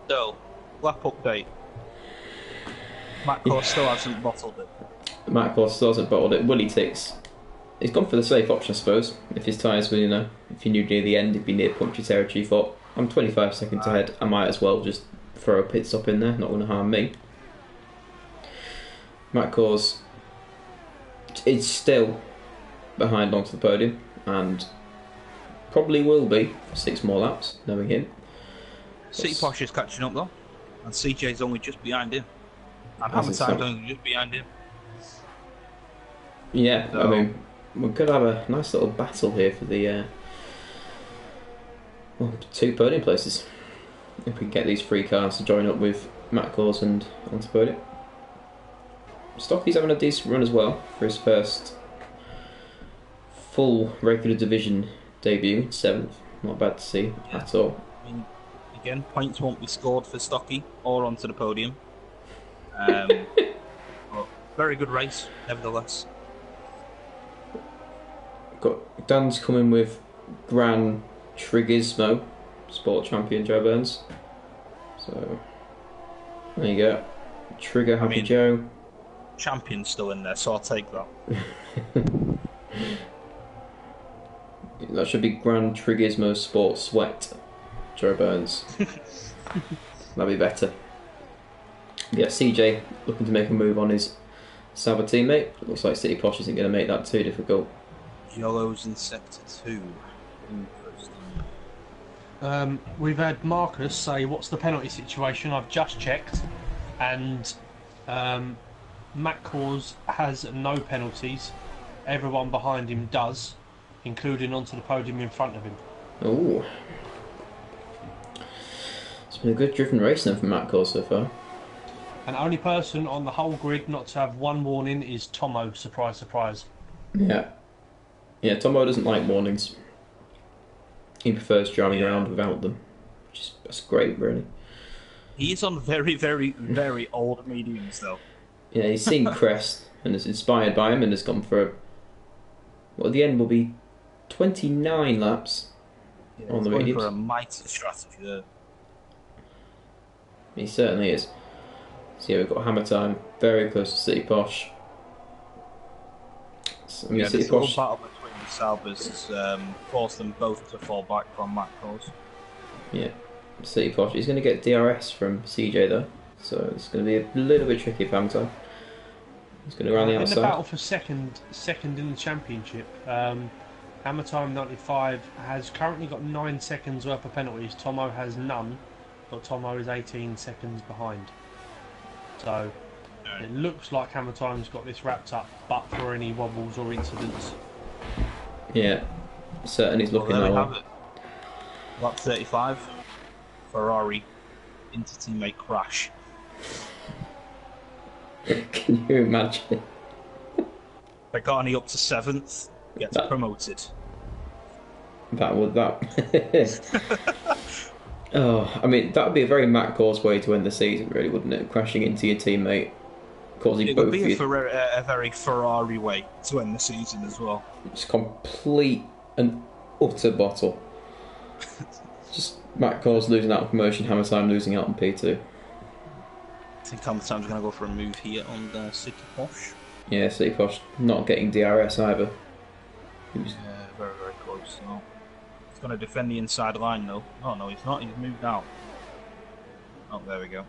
So, lap update. Matt Course still hasn't bottled it. Matt Cause still hasn't bottled it. Willie Ticks. He's gone for the safe option, I suppose. If his tyres were, if he knew near the end he'd be near puncture territory, he thought, I'm 25 seconds ahead, I might as well just throw a pit stop in there, not going to harm me. Matt Cause is still behind onto the podium, and probably will be for 6 more laps, knowing him. City Posh is catching up though, and CJ's only just behind him. And As Hamilton's it's only just behind him. Yeah, So- I mean, we could have a nice little battle here for the Well, 2 podium places. If we can get these 3 cars to join up with Matt Cause and onto podium. Stocky's having a decent run as well for his first full regular division debut, 7th. Not bad to see at all. I mean, again, points won't be scored for Stocky or onto the podium. But very good race, nevertheless. Got Dan's coming with Gran Turismo Sport Champion Joe Burns. So there you go. Trigger Happy Joe. Champion's still in there, so I'll take that. That should be Gran Turismo Sport Sweat Joe Burns. That'd be better. Yeah, CJ looking to make a move on his Sauber teammate. Looks like City Posh isn't going to make that too difficult. Yellow's in sector 2. We've had Marcus say, "What's the penalty situation?" I've just checked, and Matt Cause has no penalties. Everyone behind him does, including onto the podium in front of him. Oh, it's been a good driven race then from Matt Cause so far. And the only person on the whole grid not to have one warning is Tomo. Surprise, surprise. Yeah, Tomo doesn't like warnings. He prefers driving around without them, that's great, really. He's on very, very, very old mediums, though. Yeah, he's seen Crest and is inspired by him and has gone for at the end will be 29 laps on the mediums. For a mighty strategy there. He certainly is. So yeah, we've got Hammer Time very close to City Posh. So, City Posh battle between the Saubers has forced them both to fall back from Matt Cause. Yeah, City Posh. He's going to get DRS from CJ though, so it's going to be a little bit tricky for Hammer Time. He's going to run the outside. In the battle for second in the championship, Hammer Time 95 has currently got 9 seconds worth of penalties. Tomo has none, but Tomo is 18 seconds behind. So it looks like Hammer Time's got this wrapped up, but for any wobbles or incidents. Yeah, certainly he's looking there we that have it. Lap 35, Ferrari into teammate crash. Can you imagine? Pagani up to 7th, gets promoted. Oh, I mean, that would be a very Matt Cause way to end the season, really, wouldn't it? Crashing into your teammate, causing it both would be of you. a very Ferrari way to end the season as well. It's complete and utter bottle. Just Matt Cause losing out on promotion, Hammer Time losing out on P2. I think Hammer Time's going to go for a move here on the City Posh. Yeah, City Posh not getting DRS either. Yeah, very, very close now. He's going to defend the inside line though. Oh no, he's not. He's moved out. Oh, there we go.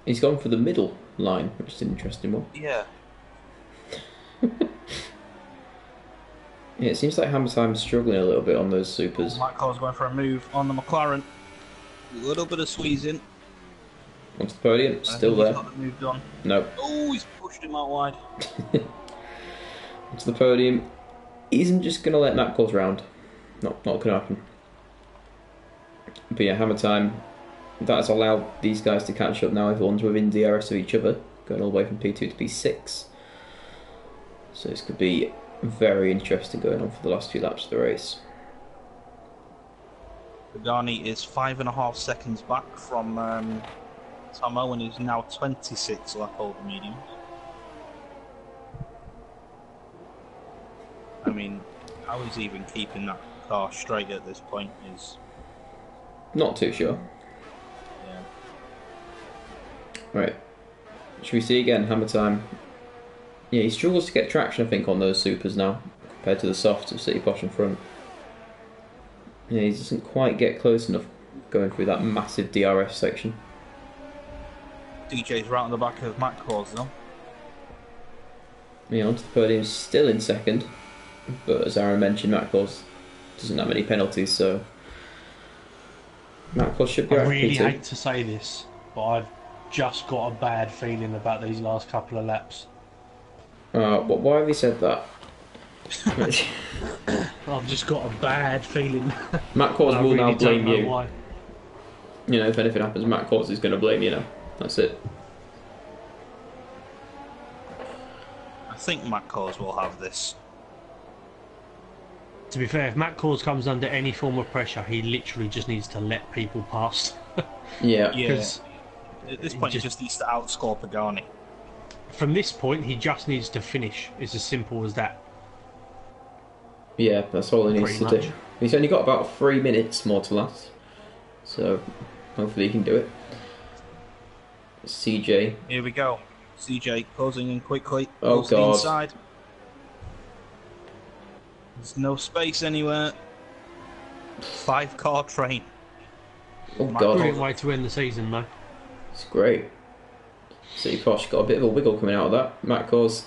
He's gone for the middle line, which is an interesting one. Yeah. Yeah, it seems like Hammer Time's struggling a little bit on those supers. Matt Cole's going for a move on the McLaren. A little bit of squeezing. Onto the podium, still there. He's got the move done. No. Oh, he's pushed him out wide. Onto the podium. He isn't just going to let Matt Cause round. Not going to happen. But yeah, Hammer Time. That has allowed these guys to catch up now. Everyone's within DRS of each other, going all the way from P2 to P6. So this could be very interesting going on for the last few laps of the race. Pagani is 5.5 seconds back from Tomo and is now 26 lap over mediums. I mean, how he's even keeping that car straight at this point is... Not too sure. Yeah. Right. Should we see again, Hammer Time? Yeah, he struggles to get traction, I think, on those supers now, compared to the softs of City Posh in front. Yeah, he doesn't quite get close enough going through that massive DRS section. DJ's right on the back of Matt Cause though. Yeah, onto the podium, still in second. But as Aaron mentioned, Matt Cause doesn't have any penalties, so Matt Cause should be I right. really hate to say this, but I've just got a bad feeling about these last couple of laps. Why have you said that? I've just got a bad feeling. Matt Cause I will really now blame don't know you. why. You know, if anything happens, Matt Cause is going to blame you now. That's it. I think Matt Cause will have this. To be fair, if Matt Cause comes under any form of pressure, he literally just needs to let people past. Yeah. Yeah. 'Cause At this point, he just needs to outscore Pagani. from this point, he just needs to finish. It's as simple as that. Yeah, that's all he needs Pretty to much. do. He's only got about 3 minutes more to last. So, hopefully he can do it. CJ. Here we go. CJ closing in quickly. Oh, Goes to the God. inside. There's no space anywhere. 5-car train. Oh, Matt God. Brilliant way to end the season, though. It's great. City Posh got a bit of a wiggle coming out of that. Matt Cause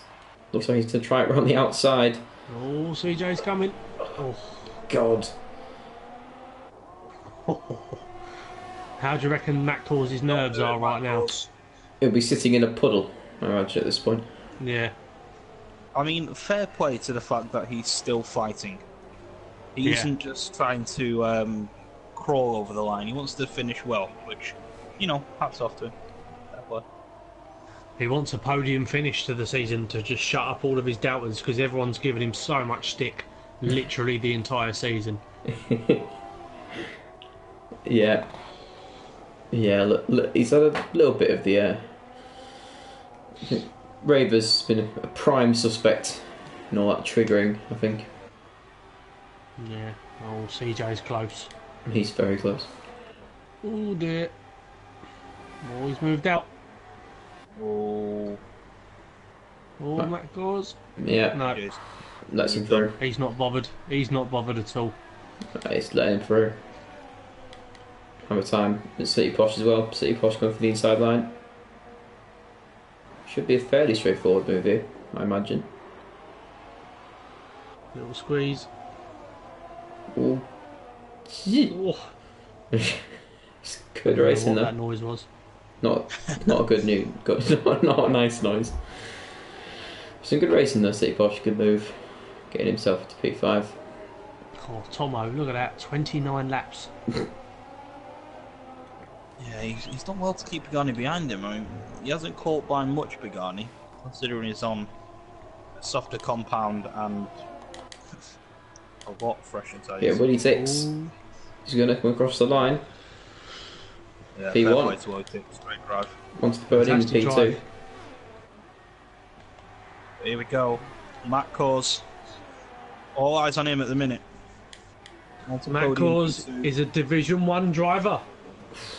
looks like he's going to try it around the outside. Oh, CJ's coming. Oh. God. How do you reckon Matt Cause's nerves are right now? He'll be sitting in a puddle, I imagine, at this point. Yeah. I mean, fair play to the fact that he's still fighting. He Yeah. isn't just trying to crawl over the line. He wants to finish well, which, you know, hats off to him. Fair play. He wants a podium finish to the season to just shut up all of his doubters because everyone's given him so much stick literally the entire season. Yeah. Yeah, look, he's had a little bit of the... I think Raver's been a prime suspect in all that triggering, I think. Yeah. Oh, CJ's close. He's very close. Oh dear. Oh, he's moved out. Oh, Oh, Matt Cause. Yeah, No, jeez. lets him through. he's not bothered. He's not bothered at all. He's letting him through. Hammer time. It's City Posh as well. City Posh going for the inside line. Should be a fairly straightforward move here, I imagine. Little squeeze. Ooh. Oh, It's good I racing don't know what there. that noise was. Not a good news. Not a nice noise. Some good racing there, City Posh. Good move. Getting himself to P5. Oh, Tomo, look at that. 29 laps. Yeah, he's done well to keep Pagani behind him. I mean, he hasn't caught by much Pagani, considering he's on a softer compound and a lot fresher tyres. Yeah, Woody 6. Ooh. He's going to come across the line. Yeah, P1. fair play to Woty. Straight drive. Wants to put in Fantastic P2. drive. Here we go. Matt Cause. All eyes on him at the minute. Matt Cause is a Division 1 driver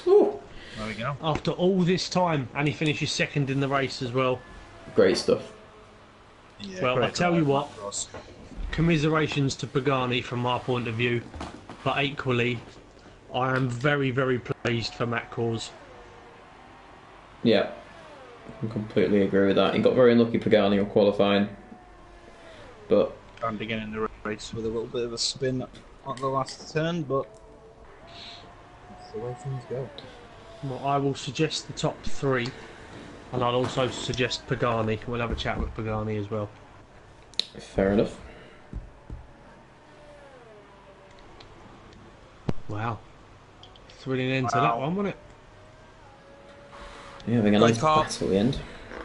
Whew. There we go. after all this time, and he finishes second in the race as well. Great stuff. Yeah, Well, great I tell drive, you what. Matt Cause. Commiserations to Pagani from our point of view, but equally, I am very, very pleased for Matt Cause. Yeah, I completely agree with that. He got very unlucky, Pagani, on qualifying. But And again in the race with a little bit of a spin at the last turn, but that's the way things go. Well, I will suggest the top three, and I'll also suggest Pagani. We'll have a chat with Pagani as well. fair enough. Wow. Thrilling end to that Wow. one, wasn't it? Yeah, having a Great nice car. battle at the end.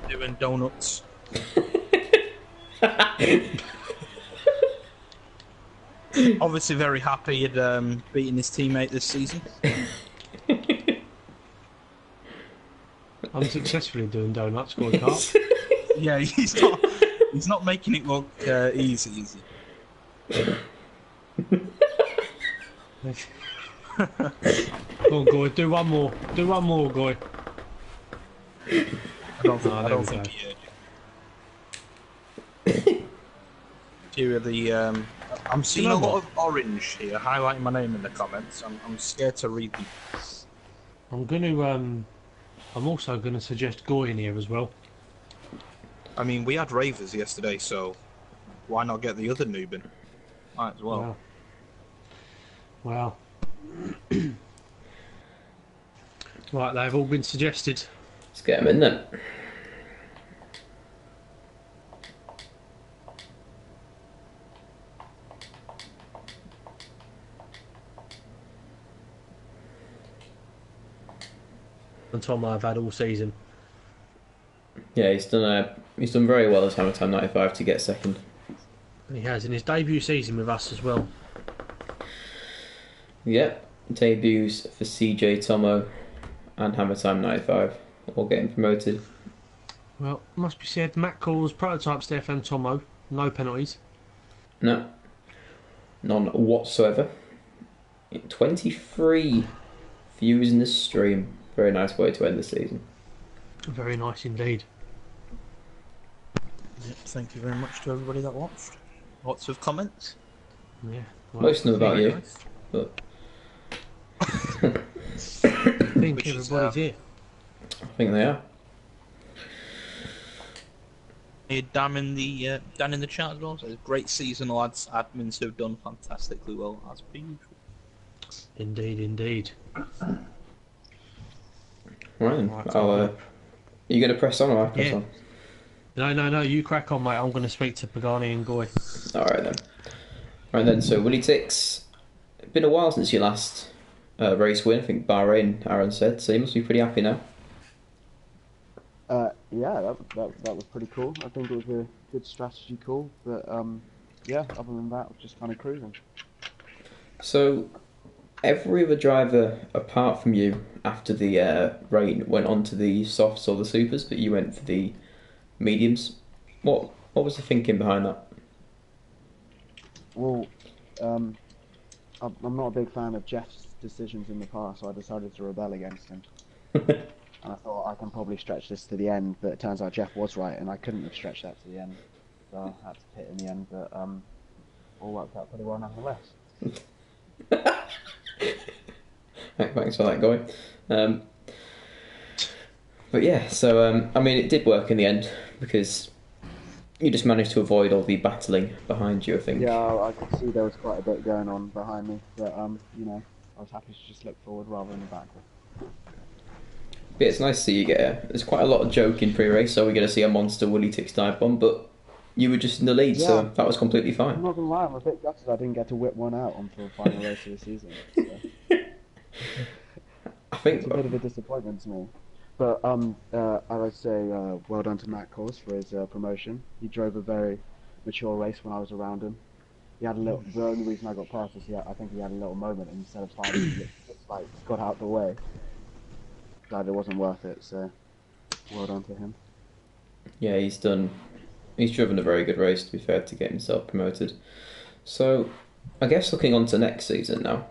Doing donuts. Obviously very happy he'd beaten his teammate this season. Unsuccessfully doing donuts, going kart. Yeah, he's not making it look easy. Go on, Goy, do one more. Do one more, Goy. I don't think, Oh, I there don't we think go. he heard you. Few of the I'm seeing know a lot what? of orange here, highlighting my name in the comments. I'm scared to read them. I'm gonna I'm also gonna suggest Goy in here as well. I mean, we had ravers yesterday, so why not get the other noob in? Might as well. Wow. Right, they've all been suggested. Let's get him in then. than Tomo have had all season. Yeah, he's done very well as Hammer Time 95 to get second. And he has in his debut season with us as well. Yep, debuts for CJ Tomo and Hammer Time 95, all getting promoted. Well, must be said, Matt calls prototype Stefan Tomo, no penalties. No, none whatsoever. 23 views in this stream. Very nice way to end the season. Very nice indeed. Yep, thank you very much to everybody that watched. Lots of comments. Yeah. Well, Most of them about you, Nice. but I think Which is, everybody's here. I think they are. Dan in the chat as well. So great season, lads. Admins have done fantastically well as per usual. Indeed, indeed. Right, Right, are you going to press on or I press Yeah. on? No, you crack on, mate. I'm going to speak to Pagani and Goy. Alright then. Right then, so Willie Tix, it's been a while since your last race win. I think Bahrain, Aaron said, so you must be pretty happy now. Yeah, that was pretty cool. I think it was a good strategy call, but yeah, other than that, just kind of cruising. So, every other driver apart from you after the rain went on to the softs or the supers, but you went for the mediums. What was the thinking behind that? Well, I'm not a big fan of Jeff's decisions in the past, so I decided to rebel against him. And I thought I can probably stretch this to the end, but it turns out Jeff was right, and I couldn't have stretched that to the end, so I had to pit in the end. But all worked out pretty well nonetheless. Thanks for that, Guy. But yeah, so I mean, it did work in the end because you just managed to avoid all the battling behind you, I think. Yeah, I could see there was quite a bit going on behind me, but you know, I was happy to just look forward rather than backward. But it's nice to see you get there's quite a lot of joke in pre-race, so we're going to see a monster Willie Tix dive bomb, but you were just in the lead, so that was completely I'm fine. not gonna lie, I'm a bit gutted I didn't get to whip one out until the final race of the season. So. I think It's a bit of a disappointment to me. But I would say well done to Matt Kors for his promotion. He drove a very mature race when I was around him. He had a little. The only reason I got past is I think he had a little moment, and instead of fighting, he just like got out the way. Glad it wasn't worth it. So well done to him. Yeah, he's driven a very good race, to be fair, to get himself promoted. So, I guess looking on to next season now,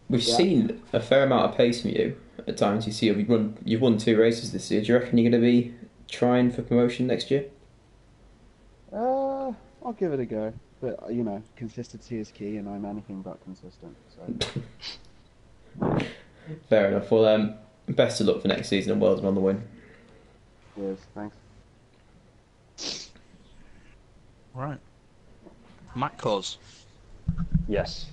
we've seen a fair amount of pace from you at times. You see, you've won 2 races this year. Do you reckon you're going to be trying for promotion next year? I'll give it a go. But you know, consistency is key, and I'm anything but consistent. So. Fair enough. Well, best of luck for next season and well done on the win. Cheers. Thanks. Right. Matt Cause. Yes.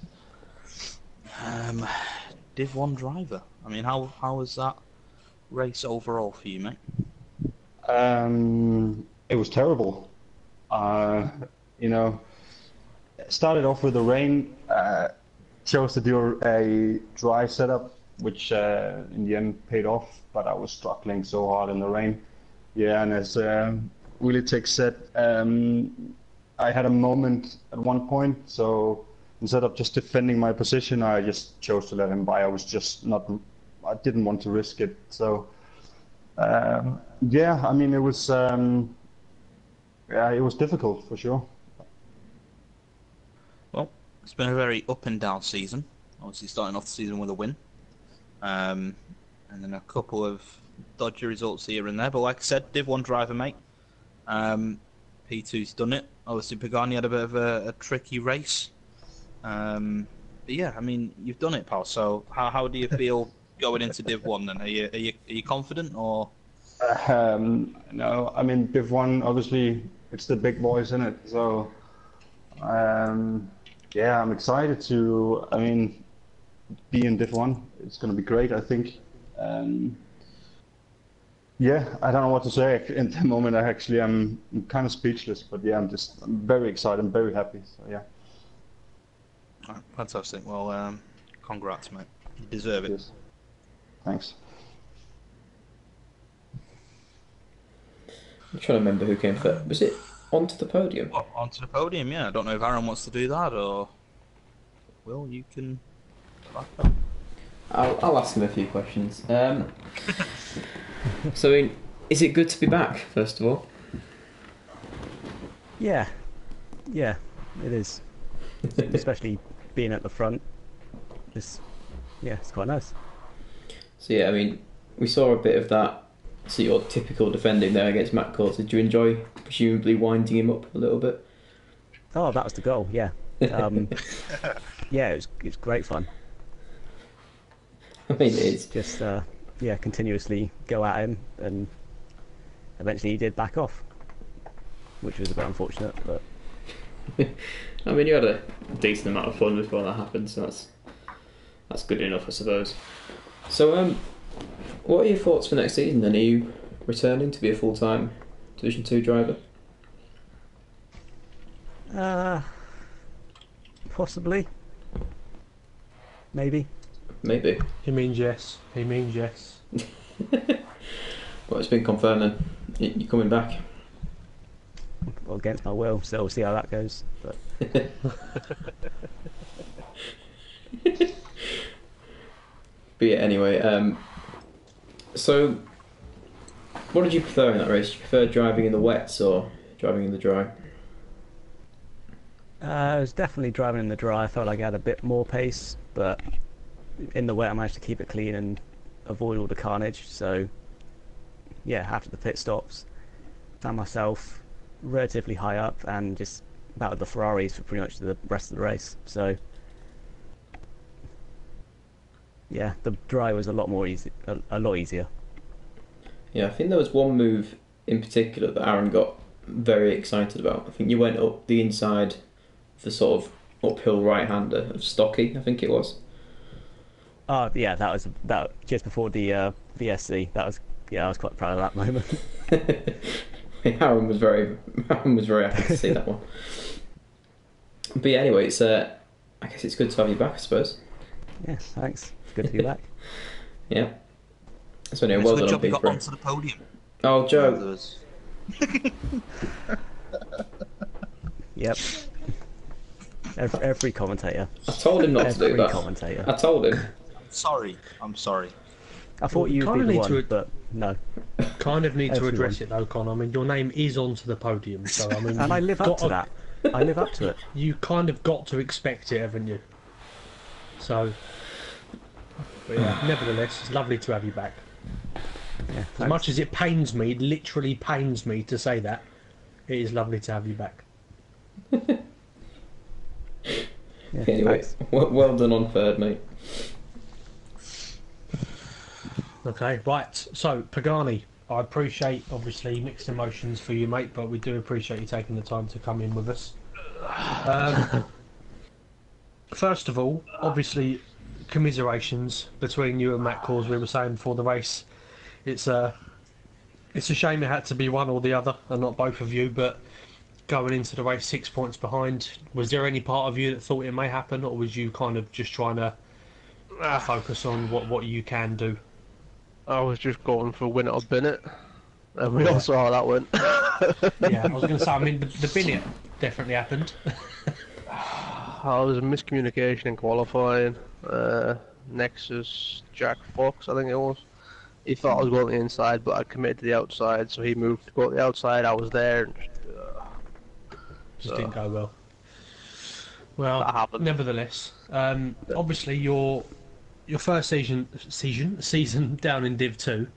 Div 1 driver. I mean, how was that race overall for you, mate? It was terrible. You know, started off with the rain. Chose to do a dry setup, which in the end paid off. But I was struggling so hard in the rain. Yeah, and as Willie Tix said, I had a moment at one point, so instead of just defending my position, I just chose to let him by. I didn't want to risk it. So, yeah, I mean, it was difficult for sure. Well, it's been a very up and down season. Obviously, starting off the season with a win, and then a couple of dodgy results here and there. But like I said, Div 1 driver, mate. P2's done it. Obviously, Pagani had a bit of a tricky race. But yeah, I mean, you've done it, pal. So how do you feel going into Div 1 then? Are you confident or? No, I mean, Div 1, obviously, it's the big boys in it. So, yeah, I'm excited to, be in Div 1. It's going to be great, I think. Yeah, I don't know what to say. In the moment, I'm kind of speechless. But yeah, I'm very excited. I'm very happy. So yeah. All right, fantastic. Well, congrats, mate. You deserve it. Cheers. Thanks. I'm trying to remember who came first. Was it onto the podium? Well, onto the podium, yeah. I don't know if Aaron wants to do that or. Well, you can. I'll ask him a few questions. So, I mean, is it good to be back, first of all? Yeah, it is. Especially being at the front. It's quite nice. So, yeah, I mean, we saw a bit of that, so your typical defending there against Matt Course. Did you enjoy, presumably, winding him up a little bit? Oh, that was the goal, yeah. Yeah, it's great fun. I mean, it is. Just, continuously go at him, and eventually he did back off, which was a bit unfortunate, but... I mean, you had a decent amount of fun before that happened, so that's good enough, I suppose. So, what are your thoughts for next season then? Are you returning to be a full-time Division 2 driver? Possibly. Maybe. Maybe. He means yes. Well, it's been confirmed then. You're coming back. Well, against my will, so we'll see how that goes. But But yeah, anyway, so what did you prefer in that race? Did you prefer driving in the wets or driving in the dry? I was definitely driving in the dry. I felt like I had a bit more pace, but in the wet I managed to keep it clean and avoid all the carnage. So yeah, after the pit stops, found myself relatively high up and just battled the Ferraris for pretty much the rest of the race. So yeah, the dry was a lot easier. Yeah, I think there was one move in particular that Aaron got very excited about. I think you went up the inside, the sort of uphill right-hander of Stocky, I think it was. Oh yeah, that was just before the VSC. I was quite proud of that moment. Aaron was very happy to see that one. But yeah, anyway, it's I guess it's good to have you back, I suppose. Yes, thanks. It's good to be back. Yeah. So anyway, well Good done on job you got P3. onto the podium. Oh, Joe. Yep. Every commentator. I told him not to do Every that. commentator. I told him. I'm sorry. I thought you'd Kinda be the need to one, but no. Kind of need to Everyone. address it though, Con. I mean, your name is onto the podium, so I mean, And I live up to that. I live up to it. You kind of got to expect it, haven't you? So, but yeah, nevertheless, it's lovely to have you back. Yeah, As much as it pains me, literally pains me to say that, it is lovely to have you back. Yeah, Anyway, thanks. well done on third, mate. Okay, right. So, Pagani, I appreciate, obviously, mixed emotions for you, mate, but we do appreciate you taking the time to come in with us. First of all, obviously, commiserations between you and Matt Cause. We were saying before the race, it's a shame it had to be one or the other, and not both of you, but going into the race 6 points behind, was there any part of you that thought it may happen, or was you kind of just trying to focus on what you can do? I was just going for win it or bin it, and we all saw how that went. Yeah, I was going to say, I mean, the bin definitely happened. There was a miscommunication in qualifying. Nexus Jack Fox, I think it was. He thought I was going to the inside, but I committed to the outside, so he moved to go to the outside. I was there. And Just didn't go well. That Well, happened. nevertheless, obviously your first season down in Div 2,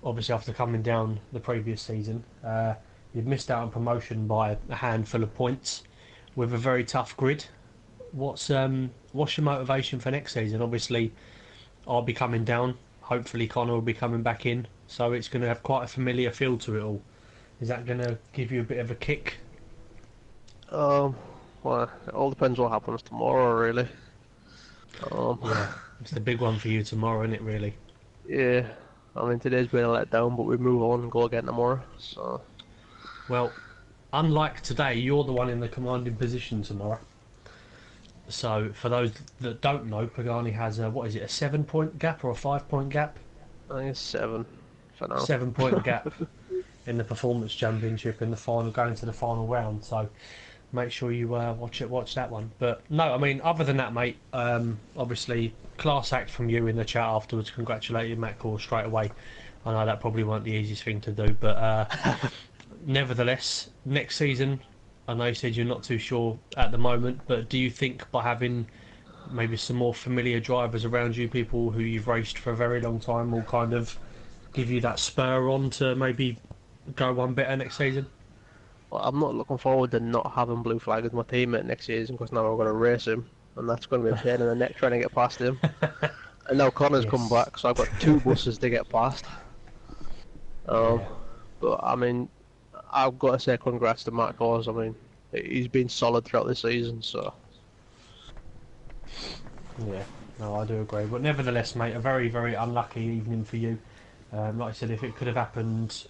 obviously after coming down the previous season, you've missed out on promotion by a handful of points with a very tough grid. What's your motivation for next season? Obviously, I'll be coming down. Hopefully, Connor will be coming back in, so it's going to have quite a familiar feel to it all. Is that going to give you a bit of a kick? well, it all depends what happens tomorrow, really. Yeah, it's the big one for you tomorrow, isn't it? Really. Yeah, I mean today's been a letdown, but we move on and go again tomorrow. So Well, unlike today, you're the one in the commanding position tomorrow. So for those that don't know, Pagani has a, what is it, a 7 point gap or a 5 point gap? I think it's 7 for now. 7 point gap in the Performance Championship in the final, going to the final round. So make sure you watch that one. But no, I mean, other than that, mate, obviously class act from you in the chat afterwards. Congratulating Matt Core straight away. I know that probably weren't the easiest thing to do, but nevertheless, next season, I know you said you're not too sure at the moment, but do you think by having maybe some more familiar drivers around you, people who you've raced for a very long time, will kind of give you that spur on to maybe go one better next season? Well, I'm not looking forward to not having Blue Flag as my teammate next season because now I'm going to race him, and that's going to be a pain in the neck trying to get past him. And now Connor's come back, so I've got 2 buses to get past. But I mean, I've got to say congrats to Matt Cause. I mean, he's been solid throughout the season, so. Yeah, no, I do agree. But nevertheless, mate, a very, very unlucky evening for you. Like I said, if it could have happened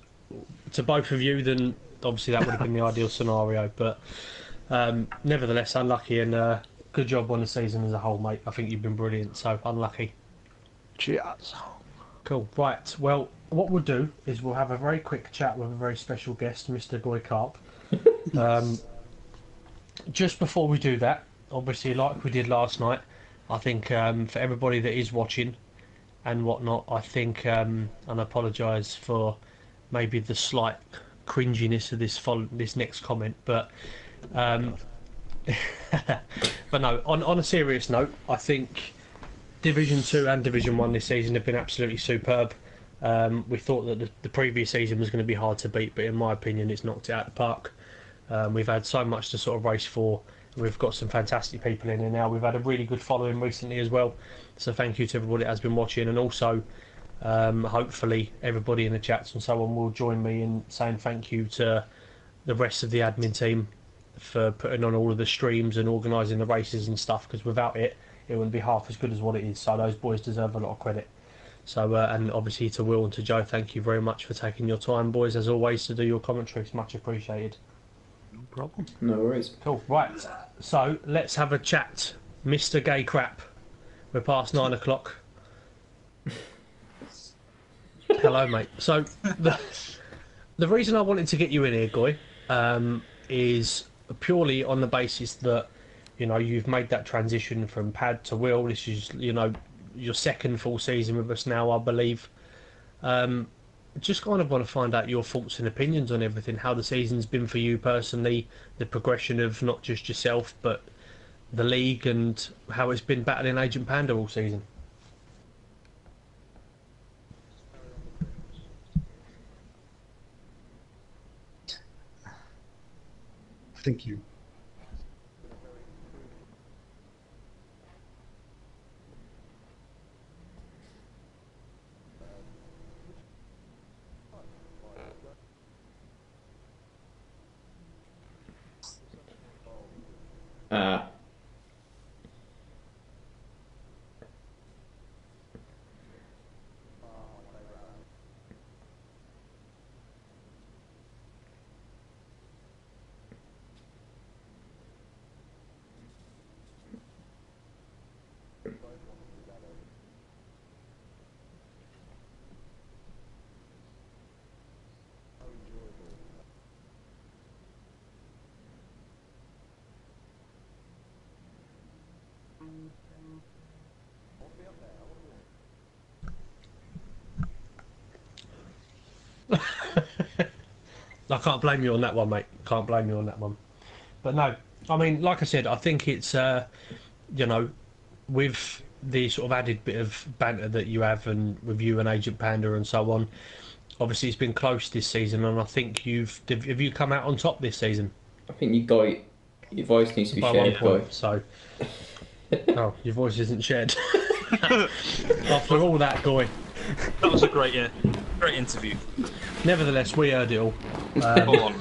to both of you, then obviously that would have been the ideal scenario. But nevertheless, unlucky, and good job on the season as a whole, mate. I think you've been brilliant, so unlucky. Cheers. Cool. Right, well, what we'll do is we'll have a very quick chat with a very special guest, Mr. Goy Karp. Just before we do that, obviously, like we did last night, I think for everybody that is watching and whatnot, I think, and I apologise for maybe the slight cringiness of this next comment, but but no, on a serious note, I think Division 2 and Division 1 this season have been absolutely superb. We thought that the previous season was going to be hard to beat, but in my opinion it's knocked it out of the park. We've had so much to sort of race for. We've got some fantastic people in here now. We've had a really good following recently as well. So thank you to everybody that has been watching, and also hopefully everybody in the chats and so on will join me in saying thank you to the rest of the admin team for putting on all of the streams and organising the races and stuff, because without it, it wouldn't be half as good as what it is. So those boys deserve a lot of credit. So and obviously to Will and to Joe, thank you very much for taking your time, boys, as always, to do your commentary. It's much appreciated. No problem. No worries. Cool. Right. So let's have a chat, Mr. Gay Crap. We're past 9 o'clock. Hello, mate. So the reason I wanted to get you in here, Goy, is purely on the basis that, you know, you've made that transition from Pad to Will. This is, you know, your second full season with us now, I believe. Just kind of want to find out your thoughts and opinions on everything, how the season's been for you personally, the progression of not just yourself, but the league, and how it's been battling Agent Panda all season. Thank you. I can't blame you on that one, mate. Can't blame you on that one. But no, I mean, like I said, I think it's, you know, with the sort of added bit of banter that you have, and with you and Agent Panda and so on, obviously it's been close this season, and I think have you come out on top this season? I think your voice needs to be by shared, 1 point, so. Oh, your voice isn't shared. After all that, Goy. That was a great interview. Nevertheless, we heard it all. Go on.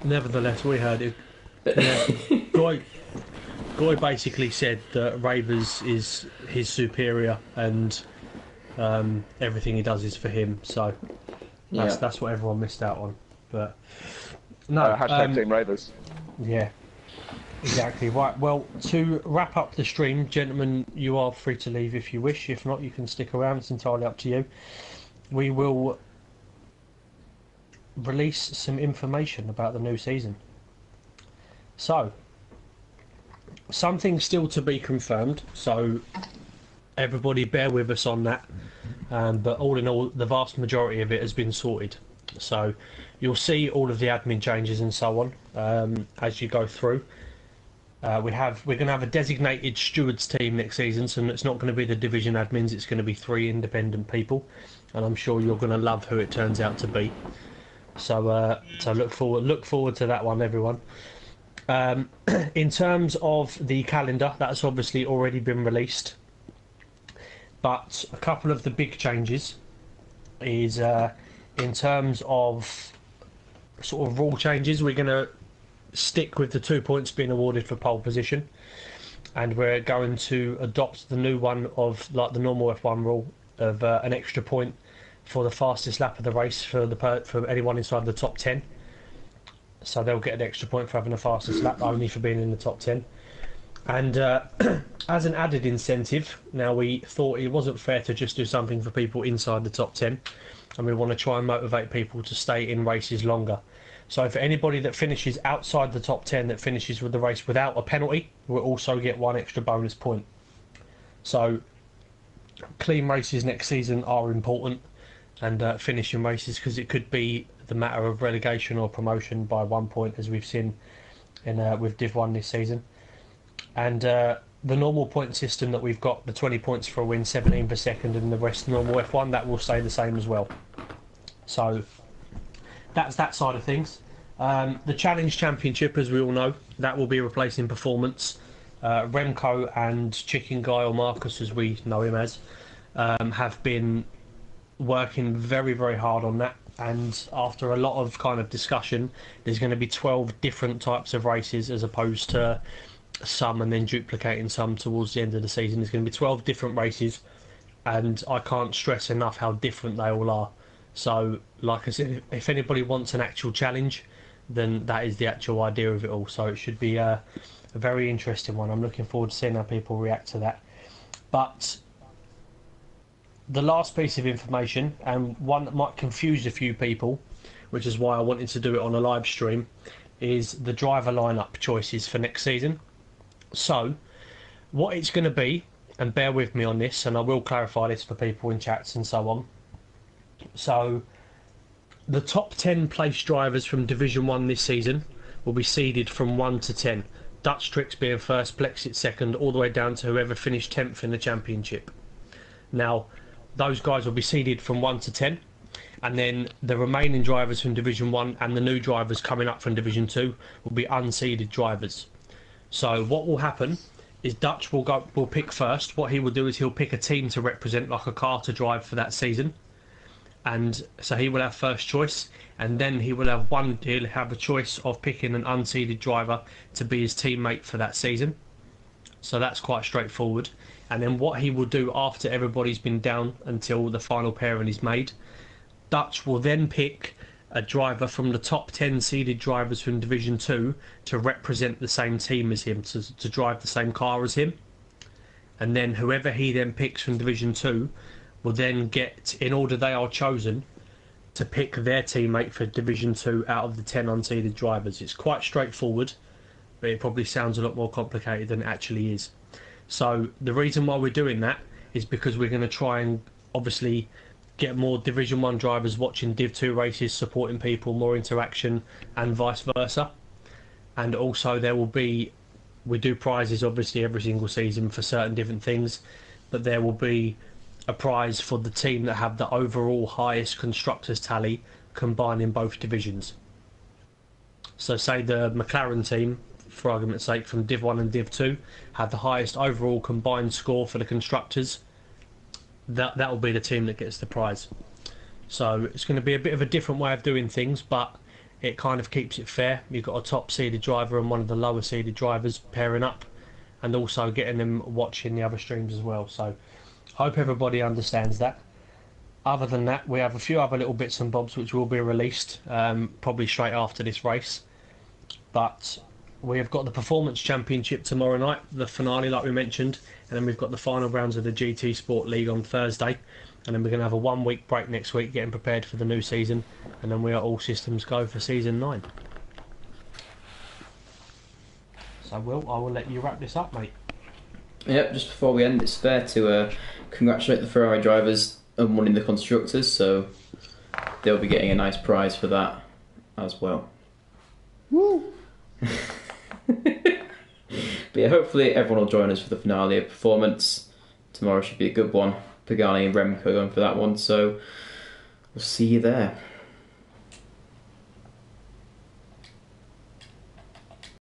Nevertheless, we heard it. Yeah. Goy basically said that Ravers is his superior, and everything he does is for him. So that's what everyone missed out on. But no, hashtag Team Ravers. Yeah. Exactly right. Well, to wrap up the stream, gentlemen, you are free to leave if you wish. If not, you can stick around. It's entirely up to you. We will release some information about the new season. So, something still to be confirmed. So, everybody bear with us on that. But all in all, the vast majority of it has been sorted. So, you'll see all of the admin changes and so on as you go through. We're going to have a designated stewards team next season, so it's not going to be the division admins. It's going to be 3 independent people, and I'm sure you're going to love who it turns out to be. So look forward to that one, everyone. In terms of the calendar, that's obviously already been released, but a couple of the big changes is in terms of sort of rule changes. We're going to stick with the 2 points being awarded for pole position, and we're going to adopt the new one of like the normal F1 rule of an extra point for the fastest lap of the race for anyone inside the top 10. So they'll get an extra point for having the fastest lap, only for being in the top 10. And as an added incentive, now we thought it wasn't fair to just do something for people inside the top 10, and we want to try and motivate people to stay in races longer. So for anybody that finishes outside the top 10 that finishes with the race without a penalty, will also get 1 extra bonus point. So clean races next season are important, and finishing races, because it could be the matter of relegation or promotion by 1 point, as we've seen in with Div 1 this season. And the normal point system that we've got, the 20 points for a win, 17 for second, and the rest normal F1, that will stay the same as well. So that's that side of things. The Challenge Championship, as we all know, that will be replacing Performance. Remco and Chicken Guy, or Marcus as we know him as, have been working very, very hard on that. And after a lot of kind of discussion, there's going to be 12 different types of races, as opposed to some and then duplicating some towards the end of the season. There's going to be 12 different races, and I can't stress enough how different they all are. So, like I said, if anybody wants an actual challenge, then that is the actual idea of it all. So it should be a very interesting one. I'm looking forward to seeing how people react to that. But the last piece of information, and one that might confuse a few people, which is why I wanted to do it on a live stream, is the driver lineup choices for next season. So what it's going to be, and bear with me on this, and I will clarify this for people in chats and so on. So the top 10 place drivers from Division 1 this season will be seeded from 1 to 10. Dutch Tricks being first, Plexit second, all the way down to whoever finished 10th in the championship. Now, those guys will be seeded from 1 to 10, and then the remaining drivers from Division 1 and the new drivers coming up from Division 2 will be unseeded drivers. So what will happen is Dutch will pick first. What he will do is he'll pick a team to represent, like a car to drive for that season. And so he will have first choice, and then he'll have a choice of picking an unseeded driver to be his teammate for that season. So that's quite straightforward. And then what he will do after everybody's been down until the final pairing is made, Dutch will then pick a driver from the top 10 seeded drivers from Division 2 to represent the same team as him, to drive the same car as him. And then whoever he then picks from Division 2 will then get, in order they are chosen, to pick their teammate for Division 2 out of the 10 unseeded drivers. It's quite straightforward, but it probably sounds a lot more complicated than it actually is. So the reason why we're doing that is because we're going to try and obviously get more Division 1 drivers watching Div 2 races, supporting people, more interaction, and vice versa. And also we do prizes obviously every single season for certain different things, but there will be a prize for the team that have the overall highest constructors tally combined in both divisions. So say the McLaren team, for argument's sake, from Div 1 and Div 2 have the highest overall combined score for the constructors, that will be the team that gets the prize. So it's going to be a bit of a different way of doing things, but it kind of keeps it fair. You've got a top seeded driver and one of the lower seeded drivers pairing up, and also getting them watching the other streams as well. So I hope everybody understands that. Other than that, we have a few other little bits and bobs which will be released probably straight after this race. But We have got the Performance Championship tomorrow night, the finale, like we mentioned, and then we've got the final rounds of the GT Sport League on Thursday, and then we're going to have a 1 week break next week, getting prepared for the new season, and then we are all systems go for season 9. So, Will, I will let you wrap this up, mate. Yep, just before we end, it's fair to congratulate the Ferrari drivers on winning the Constructors, so they'll be getting a nice prize for that as well. Woo! But yeah, hopefully everyone will join us for the finale of Performance. Tomorrow should be a good one. Pagani and Remco going for that one, so we'll see you there.